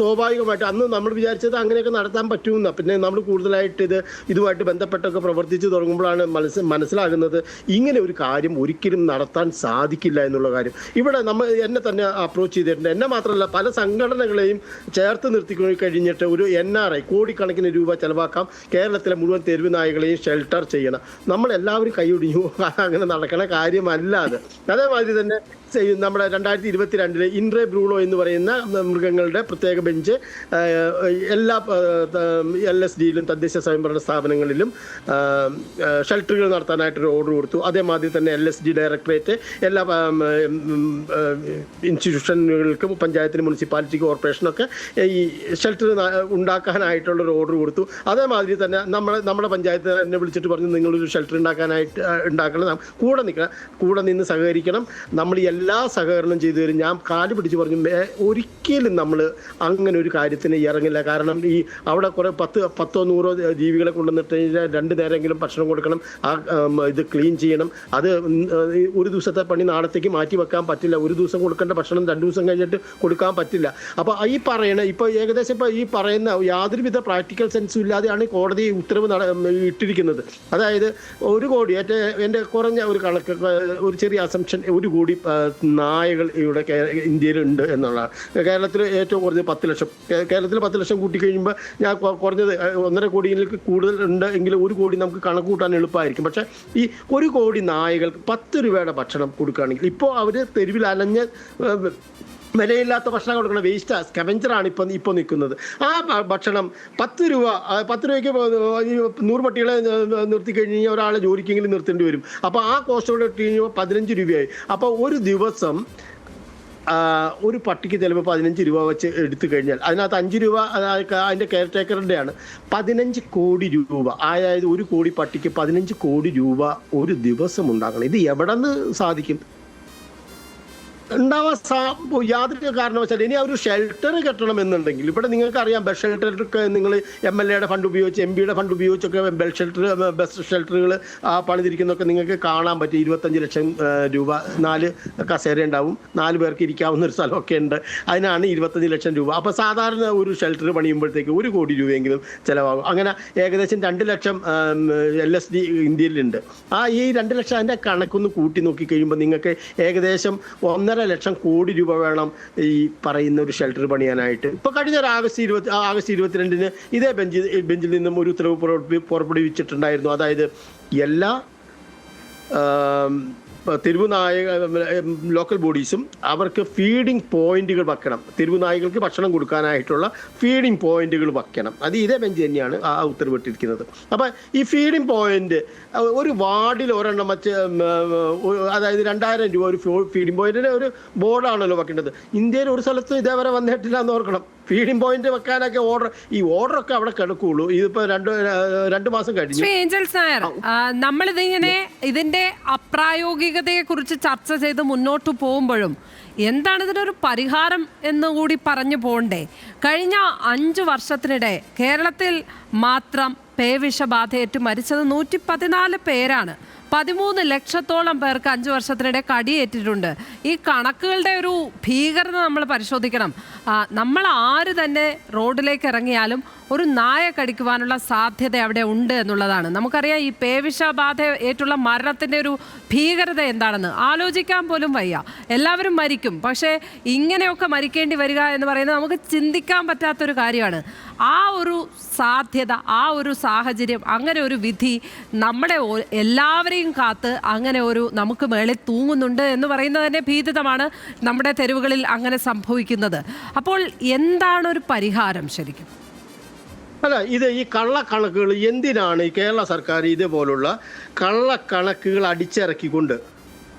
സ്വാഭാവികമായിട്ട് അന്ന് നമ്മൾ വിചാരിച്ചത് അങ്ങനെയൊക്കെ നടത്താൻ പറ്റുമെന്നാണ്. പിന്നെ നമ്മൾ കൂടുതലായിട്ട് ഇതുമായിട്ട് ബന്ധപ്പെട്ടൊക്കെ പ്രവർത്തിച്ച് തുടങ്ങുമ്പോഴാണ് മനസ്സിലാകുന്നത് ഇങ്ങനെ ഒരു കാര്യം ഒരിക്കലും നടത്താൻ സാധിക്കില്ല എന്നുള്ള കാര്യം. ഇവിടെ എന്നെ തന്നെ അപ്രോച്ച് ചെയ്തിട്ടുണ്ട്. എന്നെ മാത്രമല്ല പല സംഘടനകളെയും ചേർത്ത് നിർത്തി കഴിഞ്ഞിട്ട് ഒരു NRI കോടിക്കണക്കിന് രൂപ ചെലവാക്കാം, കേരളത്തിലെ മുഴുവൻ തെരുവ് നായകളെയും ഷെൽട്ടർ ചെയ്യണം. നമ്മളെല്ലാവരും കൈയൊടിഞ്ഞു. അങ്ങനെ നടക്കണ കാര്യമല്ല അത്. അതേമാതിരി തന്നെ നമ്മുടെ 2022 ഇൻട്രേ ബ്രൂണോ എന്ന് പറയുന്ന മൃഗങ്ങളുടെ പ്രത്യേക ബെഞ്ച് എല്ലാ LSDയിലും തദ്ദേശ സ്വയംഭരണ സ്ഥാപനങ്ങളിലും ഷെൽട്ടറുകൾ നടത്താനായിട്ടൊരു ഓർഡർ കൊടുത്തു. അതേമാതിരി തന്നെ LSD ഡയറക്ടറേറ്റ് എല്ലാ ഇൻസ്റ്റിറ്റ്യൂഷനുകൾക്കും പഞ്ചായത്തിന്, മുനിസിപ്പാലിറ്റി, കോർപ്പറേഷനൊക്കെ ഈ ഷെൽട്ടർ ഉണ്ടാക്കാനായിട്ടുള്ളൊരു ഓർഡർ കൊടുത്തു. അതേമാതിരി തന്നെ നമ്മുടെ പഞ്ചായത്ത് എന്നെ വിളിച്ചിട്ട് പറഞ്ഞു, നിങ്ങളൊരു ഷെൽട്ടർ ഉണ്ടാക്കണം, കൂടെ നിന്ന് സഹകരിക്കണം, നമ്മൾ എല്ലാ സഹകരണം ചെയ്തു തരും. ഞാൻ കാല് പിടിച്ച് പറഞ്ഞു, ഒരിക്കലും നമ്മൾ അങ്ങനെ ഒരു കാര്യത്തിന് ഇറങ്ങില്ല. കാരണം ഈ അവിടെ കുറേ 10-100 ജീവികളെ കൊണ്ടുവന്നിട്ട് 2 നേരമെങ്കിലും ഭക്ഷണം കൊടുക്കണം, ഇത് ക്ലീൻ ചെയ്യണം. അത് ഒരു ദിവസത്തെ പണി നാളത്തേക്ക് മാറ്റി വെക്കാൻ പറ്റില്ല. ഒരു ദിവസം കൊടുക്കേണ്ട ഭക്ഷണം 2 ദിവസം കഴിഞ്ഞിട്ട് കൊടുക്കാൻ പറ്റില്ല. അപ്പോൾ ഇപ്പോൾ ഏകദേശം ഈ പറയുന്ന യാതൊരുവിധ പ്രാക്ടിക്കൽ സെൻസും ഇല്ലാതെയാണ് കോടതി ഉത്തരവ് ഇട്ടിരിക്കുന്നത്. അതായത് 1 കോടി, എൻ്റെ കുറഞ്ഞ ഒരു കണക്ക്, ഒരു ചെറിയ അസംഷൻ, 1 കോടി നായകൾ ഇവിടെ ഇന്ത്യയിലുണ്ട് എന്നുള്ളതാണ്. കേരളത്തിൽ ഏറ്റവും കുറഞ്ഞത് 10 ലക്ഷം. കേരളത്തിൽ 10 ലക്ഷം കൂട്ടി കഴിയുമ്പോൾ ഞാൻ കുറഞ്ഞത് 1.5 കോടിയിലേക്ക് കൂടുതൽ ഉണ്ട് എങ്കിൽ 1 കോടി നമുക്ക് കണക്ക് കൂട്ടാൻ എളുപ്പമായിരിക്കും. പക്ഷേ ഈ 1 കോടി നായകൾക്ക് 10 രൂപയുടെ ഭക്ഷണം കൊടുക്കുകയാണെങ്കിൽ, ഇപ്പോൾ അവർ തെരുവിൽ അലഞ്ഞ് വിലയില്ലാത്ത ഭക്ഷണം കൊടുക്കണം, വേസ്റ്റ് സ്കവഞ്ചറാണ് ഇപ്പോൾ നിൽക്കുന്നത്. ആ ഭക്ഷണം 10 രൂപയ്ക്ക് 100 പട്ടികളെ നിർത്തി കഴിഞ്ഞ് കഴിഞ്ഞാൽ ഒരാളെ ജോലിക്കെങ്കിലും നിർത്തേണ്ടി വരും. അപ്പോൾ ആ കോസ്റ്റോടെ ഇട്ട് കഴിഞ്ഞാൽ 15 രൂപയായി. അപ്പോൾ ഒരു ദിവസം ഒരു പട്ടിക്ക് ചിലപ്പോൾ 15 രൂപ വെച്ച് എടുത്തു കഴിഞ്ഞാൽ അതിനകത്ത് 5 രൂപ അതിൻ്റെ കെയർ ടേക്കറിൻ്റെയാണ്. 15 കോടി രൂപ, അതായത് 1 കോടി പട്ടിക്ക് 15 കോടി രൂപ ഒരു ദിവസം ഉണ്ടാക്കണം. ഇത് എവിടെ നിന്ന് സാധിക്കും? ഉണ്ടാവാൻ യാതൊരു കാരണവശാലും. ഇനി ഒരു ഷെൽട്ടർ കെട്ടണമെന്നുണ്ടെങ്കിൽ ഇവിടെ നിങ്ങൾക്കറിയാം, ബസ് ഷെൽട്ടർക്ക് നിങ്ങൾ MLA ഫണ്ട് ഉപയോഗിച്ച്, MP ഫണ്ട് ഉപയോഗിച്ചൊക്കെ ബസ് ഷെൽട്ടറുകൾ പണിതിരിക്കുന്നതൊക്കെ നിങ്ങൾക്ക് കാണാൻ പറ്റും. 25 ലക്ഷം രൂപ, 4 കസേര ഉണ്ടാവും, 4 പേർക്ക് ഇരിക്കാവുന്ന ഒരു സ്ഥലമൊക്കെ ഉണ്ട്. അതിനാണ് 25 ലക്ഷം രൂപ. അപ്പോൾ സാധാരണ ഒരു ഷെൽട്ടർ പണിയുമ്പോഴത്തേക്ക് 1 കോടി രൂപയെങ്കിലും ചിലവാകും. അങ്ങനെ ഏകദേശം 2 ലക്ഷം LSD ഇന്ത്യയിലുണ്ട്. ഈ 2 ലക്ഷം അതിൻ്റെ കണക്കൊന്ന് കൂട്ടി നോക്കി കഴിയുമ്പോൾ നിങ്ങൾക്ക് ഏകദേശം 1.5 ലക്ഷം കോടി രൂപ വേണം ഈ പറയുന്ന ഒരു ഷെൽട്ടർ പണിയാനായിട്ട്. ഇപ്പോൾ കഴിഞ്ഞ ആഗസ്റ്റ് 22 ഇതേ ബെഞ്ചിൽ നിന്നും ഒരു ഉത്തരവ് പുറപ്പെടുവിച്ചിട്ടുണ്ടായിരുന്നു. അതായത് എല്ലാ ലോക്കൽ ബോഡീസും അവർക്ക് ഫീഡിംഗ് പോയിന്റുകൾ വെക്കണം. തെരുവുനായകൾക്ക് ഭക്ഷണം കൊടുക്കാനായിട്ടുള്ള ഫീഡിംഗ് പോയിന്റുകൾ വെക്കണം. അത് ഇതേ ബെഞ്ച് തന്നെയാണ് ആ ഉത്തരവിട്ടിരിക്കുന്നത്. അപ്പം ഈ ഫീഡിംഗ് പോയിന്റ് ഒരു വാർഡിൽ ഒരെണ്ണം വെച്ച്, അതായത് 2000 രൂപ ഒരു ഫീഡിംഗ് പോയിന്റിന് ഒരു ബോർഡാണല്ലോ വെക്കേണ്ടത്. ഇന്ത്യയിൽ ഒരു സ്ഥലത്തും ഇതേവരെ വന്നിട്ടില്ല എന്ന് ഓർക്കണം. ഫീഡിംഗ് പോയിന്റ് വെക്കാനൊക്കെ ഓർഡറൊക്കെ അവിടെ കിടക്കുള്ളൂ. ഇതിപ്പോ 2 മാസം കഴിഞ്ഞു. ഏഞ്ചൽസ് നായർ, ഇതിന്റെ അപ്രായോഗികതയെ കുറിച്ച് ചർച്ച ചെയ്ത് മുന്നോട്ട് പോകുമ്പോഴും എന്താണ് ഇതിനൊരു പരിഹാരം എന്നുകൂടി പറഞ്ഞു പോകണ്ടേ? കഴിഞ്ഞ 5 വർഷത്തിനിടെ കേരളത്തിൽ മാത്രം പേവിഷബാധയേറ്റ് മരിച്ചത് 114 പേരാണ്. 13 ലക്ഷത്തോളം പേർക്ക് 5 വർഷത്തിനിടെ കടിയേറ്റിട്ടുണ്ട്. ഈ കണക്കുകളുടെ ഒരു ഭീകരത നമ്മൾ പരിശോധിക്കണം. നമ്മൾ ആര് തന്നെ റോഡിലേക്ക് ഇറങ്ങിയാലും ഒരു നായ കടിക്കുവാനുള്ള സാധ്യത അവിടെ ഉണ്ട് എന്നുള്ളതാണ്. നമുക്കറിയാം ഈ പേവിഷബാധ ഏറ്റുള്ള മരണത്തിൻ്റെ ഒരു ഭീകരത എന്താണെന്ന് ആലോചിക്കാൻ പോലും വയ്യ. എല്ലാവരും മരിക്കും, പക്ഷേ ഇങ്ങനെയൊക്കെ മരിക്കേണ്ടി വരിക എന്ന് പറയുന്നത് നമുക്ക് ചിന്തിക്കാൻ പറ്റാത്തൊരു കാര്യമാണ്. ആ ഒരു സാധ്യത, ആ ഒരു സാഹചര്യം, അങ്ങനെ ഒരു വിധി നമ്മുടെ എല്ലാവരെയും കാത്ത് അങ്ങനെ ഒരു നമുക്ക് മേളിൽ തൂങ്ങുന്നുണ്ട് എന്ന് പറയുന്നത് തന്നെ ഭീതിതമാണ്. നമ്മുടെ തെരുവുകളിൽ അങ്ങനെ സംഭവിക്കുന്നത്. അപ്പോൾ എന്താണ് ഒരു പരിഹാരം ശരിക്കും? അല്ല, ഈ കള്ളക്കണക്കുകൾ എന്തിനാണ് ഈ കേരള സർക്കാർ ഇതേപോലുള്ള കള്ളക്കണക്കുകൾ അടിച്ചിറക്കിക്കൊണ്ട്,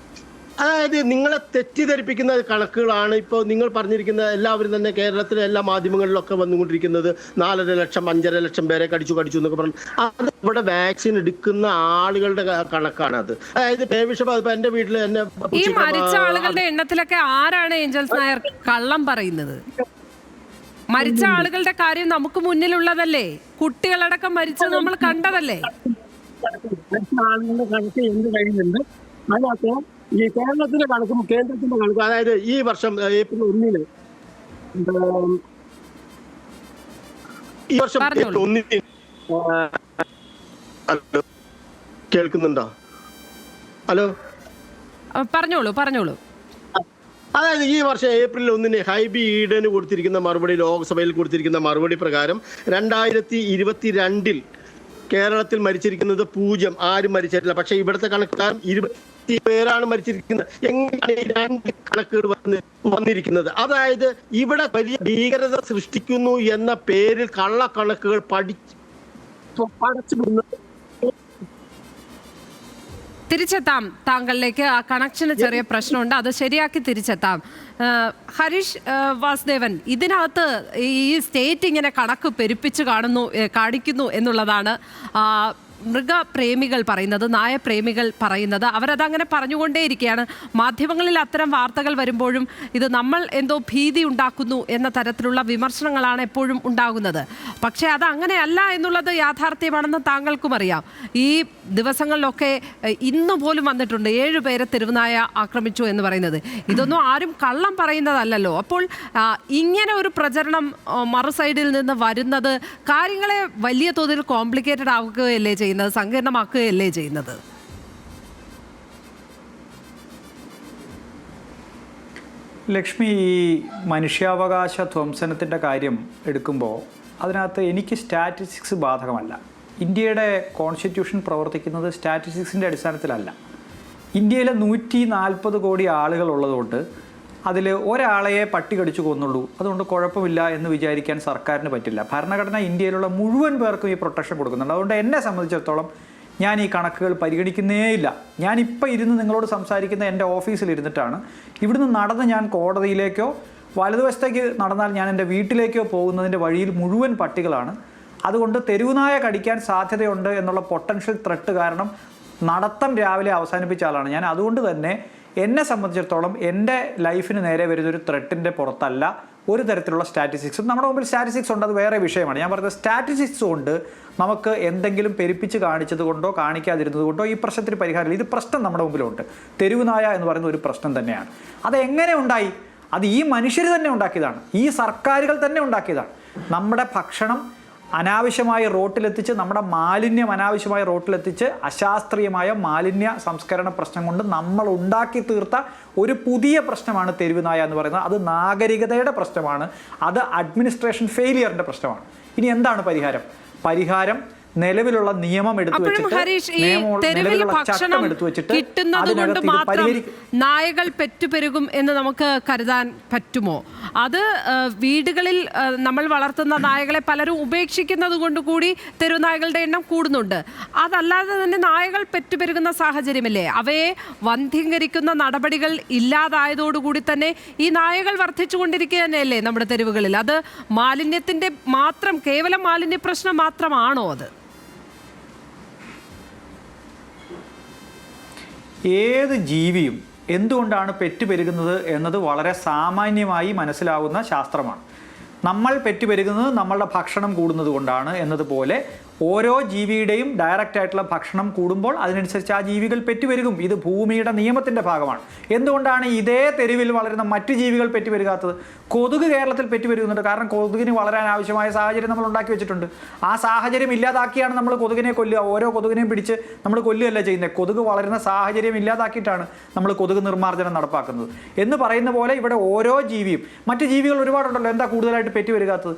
അതായത് നിങ്ങളെ തെറ്റിദ്ധരിപ്പിക്കുന്ന കണക്കുകളാണ് ഇപ്പോൾ നിങ്ങൾ പറഞ്ഞിരിക്കുന്ന എല്ലാവരും തന്നെ കേരളത്തിലെ എല്ലാ മാധ്യമങ്ങളിലൊക്കെ വന്നുകൊണ്ടിരിക്കുന്നത്. 4.5 ലക്ഷം 5.5 ലക്ഷം പേരെ കടിച്ചു എന്നൊക്കെ പറഞ്ഞു. അത് ഇവിടെ വാക്സിൻ എടുക്കുന്ന ആളുകളുടെ കണക്കാണ്. അത് അതായത് പേവിഷബാധ ഇപ്പൊ എന്റെ വീട്ടിൽ എന്നെ ഈ മരിച്ച ആളുകളുടെ എണ്ണത്തിലൊക്കെ ആരാണ് ഏഞ്ചൽസ് നായർ കള്ളം പറയുന്നത്? മരിച്ച ആളുകളുടെ കാര്യം നമുക്ക് മുന്നിലുള്ളതല്ലേ? കുട്ടികളടക്കം മരിച്ചത് നമ്മൾ കണ്ടതല്ലേ? ആളുകളുടെ കണക്ക് എന്ത് കഴിയുന്നുണ്ട്? അതിനകത്ത് ഈ കേരളത്തിന്റെ കണക്കും കേന്ദ്രത്തിന്റെ കണക്കും, അതായത് ഈ വർഷം ഏപ്രിൽ 1 ഏപ്രിൽ 1 കേൾക്കുന്നുണ്ടോ? ഹലോ, പറഞ്ഞോളൂ. അതായത് ഈ വർഷം ഏപ്രിൽ 1 ഹൈബി ഈഡന് കൊടുത്തിരിക്കുന്ന മറുപടി, ലോക്സഭയിൽ കൊടുത്തിരിക്കുന്ന മറുപടി പ്രകാരം 2022 കേരളത്തിൽ മരിച്ചിരിക്കുന്നത് 0, ആരും മരിച്ചിട്ടില്ല. പക്ഷേ ഇവിടുത്തെ കണക്കാരും പേരാണ് മരിച്ചിരിക്കുന്നത്. എങ്ങനെയാണ് ഈ 2 കണക്കുകൾ വന്നിരിക്കുന്നത്? അതായത് ഇവിടെ വലിയ ഭീകരത സൃഷ്ടിക്കുന്നു എന്ന പേരിൽ കള്ളക്കണക്കുകൾ പടച്ചു. തിരിച്ചെത്താം താങ്കളിലേക്ക്. ആ കണക്ഷന് ചെറിയ പ്രശ്നമുണ്ട്, അത് ശരിയാക്കി തിരിച്ചെത്താം. ഹരീഷ് വാസുദേവൻ, ഇതിനകത്ത് ഈ സ്റ്റേറ്റ് ഇങ്ങനെ കണക്ക് പെരുപ്പിച്ച് കാണിക്കുന്നു എന്നുള്ളതാണ് മൃഗപ്രേമികൾ പറയുന്നത്, നായപ്രേമികൾ പറയുന്നത്. അവരതങ്ങനെ പറഞ്ഞുകൊണ്ടേയിരിക്കുകയാണ്. മാധ്യമങ്ങളിൽ അത്തരം വാർത്തകൾ വരുമ്പോഴും ഇത് നമ്മൾ എന്തോ ഭീതി ഉണ്ടാക്കുന്നു എന്ന തരത്തിലുള്ള വിമർശനങ്ങളാണ് എപ്പോഴും ഉണ്ടാകുന്നത്. പക്ഷേ അത് അങ്ങനെയല്ല എന്നുള്ളത് യാഥാർത്ഥ്യമാണെന്ന് താങ്കൾക്കും അറിയാം. ഈ ദിവസങ്ങളിലൊക്കെ ഇന്ന് പോലും വന്നിട്ടുണ്ട് 7 പേരെ തെരുവുനായ ആക്രമിച്ചു എന്ന് പറയുന്നത്. ഇതൊന്നും ആരും കള്ളം പറയുന്നതല്ലല്ലോ. അപ്പോൾ ഇങ്ങനെ ഒരു പ്രചരണം മറു സൈഡിൽ നിന്ന് വരുന്നത് കാര്യങ്ങളെ വലിയ തോതിൽ കോംപ്ലിക്കേറ്റഡ് ആവുകയല്ലേ ചെയ്യുന്നത്, സങ്കീർണമാക്കുകയല്ലേ ചെയ്യുന്നത്? ലക്ഷ്മി, ഈ മനുഷ്യാവകാശ ധ്വംസനത്തിൻ്റെ കാര്യം എടുക്കുമ്പോൾ അതിനകത്ത് എനിക്ക് സ്റ്റാറ്റിസ്റ്റിക്സ് ബാധകമല്ല. ഇന്ത്യയുടെ കോൺസ്റ്റിറ്റ്യൂഷൻ പ്രവർത്തിക്കുന്നത് സ്റ്റാറ്റിസ്റ്റിക്സിൻ്റെ അടിസ്ഥാനത്തിലല്ല. ഇന്ത്യയിലെ 140 കോടി ആളുകൾ ഉള്ളതുകൊണ്ട് അതിൽ ഒരാളെ പട്ടി കടിച്ചു കൊന്നുള്ളൂ, അതുകൊണ്ട് കുഴപ്പമില്ല എന്ന് വിചാരിക്കാൻ സർക്കാരിന് പറ്റില്ല. ഭരണഘടന ഇന്ത്യയിലുള്ള മുഴുവൻ പേർക്കും ഈ പ്രൊട്ടക്ഷൻ കൊടുക്കുന്നുണ്ട്. അതുകൊണ്ട് എന്നെ സംബന്ധിച്ചിടത്തോളം ഞാൻ ഈ കണക്കുകൾ പരിഗണിക്കുന്നേയില്ല. ഞാനിപ്പോൾ ഇരുന്ന് നിങ്ങളോട് സംസാരിക്കുന്ന എൻ്റെ ഓഫീസിലിരുന്നിട്ടാണ്. ഇവിടുന്ന് നടന്ന് ഞാൻ കോടതിയിലേക്കോ വലതുവശത്തേക്ക് നടന്നാൽ ഞാൻ എൻ്റെ വീട്ടിലേക്കോ പോകുന്നതിൻ്റെ വഴിയിൽ മുഴുവൻ പട്ടികളാണ്. അതുകൊണ്ട് തെരുവുനായ കടിക്കാൻ സാധ്യതയുണ്ട് എന്നുള്ള പൊട്ടൻഷ്യൽ ത്രെട്ട് കാരണം നടത്തം രാവിലെ അവസാനിപ്പിച്ച ആളാണ് ഞാൻ. അതുകൊണ്ട് തന്നെ എന്നെ സംബന്ധിച്ചിടത്തോളം എൻ്റെ ലൈഫിന് നേരെ വരുന്നൊരു ത്രെട്ടിൻ്റെ പുറത്തല്ല ഒരു തരത്തിലുള്ള സ്റ്റാറ്റിസ്റ്റിക്സും. നമ്മുടെ മുമ്പിൽ സ്റ്റാറ്റിസ്റ്റിക്സ് ഉണ്ട്, അത് വേറെ വിഷയമാണ്. ഞാൻ പറഞ്ഞത് സ്റ്റാറ്റിസ്റ്റിക്സ് കൊണ്ട് നമുക്ക് എന്തെങ്കിലും പെരുപ്പിച്ച് കാണിച്ചത് കൊണ്ടോ കാണിക്കാതിരുന്നത് കൊണ്ടോ ഈ പ്രശ്നത്തിന് പരിഹാരമില്ല. ഇത് പ്രശ്നം നമ്മുടെ മുമ്പിലുണ്ട്. തെരുവുനായ എന്ന് പറയുന്ന ഒരു പ്രശ്നം തന്നെയാണ്. അത് എങ്ങനെ ഉണ്ടായി? അത് ഈ മനുഷ്യർ തന്നെ ഉണ്ടാക്കിയതാണ്, ഈ സർക്കാരുകൾ തന്നെ ഉണ്ടാക്കിയതാണ്. നമ്മുടെ ഭക്ഷണം അനാവശ്യമായി റോട്ടിലെത്തിച്ച്, നമ്മുടെ മാലിന്യം അനാവശ്യമായി റോട്ടിലെത്തിച്ച് അശാസ്ത്രീയമായ മാലിന്യ സംസ്കരണ പ്രശ്നം കൊണ്ട് നമ്മൾ ഉണ്ടാക്കി തീർത്ത ഒരു പുതിയ പ്രശ്നമാണ് തെരുവുനായ എന്ന് പറയുന്നത്. അത് നാഗരികതയുടെ പ്രശ്നമാണ്, അത് അഡ്മിനിസ്ട്രേഷൻ ഫെയിലിയറിൻ്റെ പ്രശ്നമാണ്. ഇനി എന്താണ് പരിഹാരം? പരിഹാരം നിലവിലുള്ള നിയമം എടുത്തു വെച്ചിട്ട് കിട്ടുന്നത് കൊണ്ട് മാത്രം നായകൾ പെറ്റുപെരുകും എന്ന് നമുക്ക് കരുതാൻ പറ്റുമോ? അത് വീടുകളിൽ നമ്മൾ വളർത്തുന്ന നായകളെ പലരും ഉപേക്ഷിക്കുന്നത് കൊണ്ട് കൂടി തെരുവുനായകളുടെ എണ്ണം കൂടുന്നുണ്ട്. അതല്ലാതെ തന്നെ നായകൾ പെറ്റുപെരുകുന്ന സാഹചര്യമല്ലേ? അവയെ വന്ധ്യീകരിക്കുന്ന നടപടികൾ ഇല്ലാതായതോടുകൂടി തന്നെ ഈ നായകൾ വർദ്ധിച്ചുകൊണ്ടിരിക്കുക തന്നെയല്ലേ നമ്മുടെ തെരുവുകളിൽ? അത് മാലിന്യത്തിന്റെ മാത്രം, കേവലം മാലിന്യ പ്രശ്നം മാത്രമാണോ അത്? ഏത് ജീവിയും എന്തുകൊണ്ടാണ് പെറ്റുപെരുകുന്നത് എന്നത് വളരെ സാമാന്യമായി മനസ്സിലാവുന്ന ശാസ്ത്രമാണ്. നമ്മൾ പെറ്റുപെരുകുന്നത് നമ്മളുടെ ഭക്ഷണം കൂടുന്നത് കൊണ്ടാണ് എന്നതുപോലെ ഓരോ ജീവിയുടെയും ഡയറക്റ്റ് ആയിട്ടുള്ള ഭക്ഷണം കൂടുമ്പോൾ അതിനനുസരിച്ച് ആ ജീവികൾ പെറ്റുപെരുകും. ഇത് ഭൂമിയുടെ നിയമത്തിൻ്റെ ഭാഗമാണ്. എന്തുകൊണ്ടാണ് ഇതേ തെരുവിൽ വളരുന്ന മറ്റു ജീവികൾ പെറ്റുപെരുകാത്തത്? കൊതുക് കേരളത്തിൽ പെറ്റുപെരുകുന്നുണ്ട്. കാരണം കൊതുകിന് വളരാൻ ആവശ്യമായ സാഹചര്യം നമ്മൾ ഉണ്ടാക്കി വെച്ചിട്ടുണ്ട്. ആ സാഹചര്യം ഇല്ലാതാക്കിയാണ് നമ്മൾ കൊതുകിനെ കൊല്ലുക. ഓരോ കൊതുകിനെയും പിടിച്ച് നമ്മൾ കൊല്ലുകയല്ല ചെയ്യുന്നത്. കൊതുക് വളരുന്ന സാഹചര്യം ഇല്ലാതാക്കിയിട്ടാണ് നമ്മൾ കൊതുക് നിർമ്മാർജ്ജനം നടപ്പാക്കുന്നത്. എന്ന് പറയുന്ന പോലെ ഇവിടെ ഓരോ ജീവിയും, മറ്റു ജീവികൾ ഒരുപാടുണ്ടല്ലോ, എന്താ കൂടുതലായിട്ട് പെറ്റുപെരുകാത്തത്?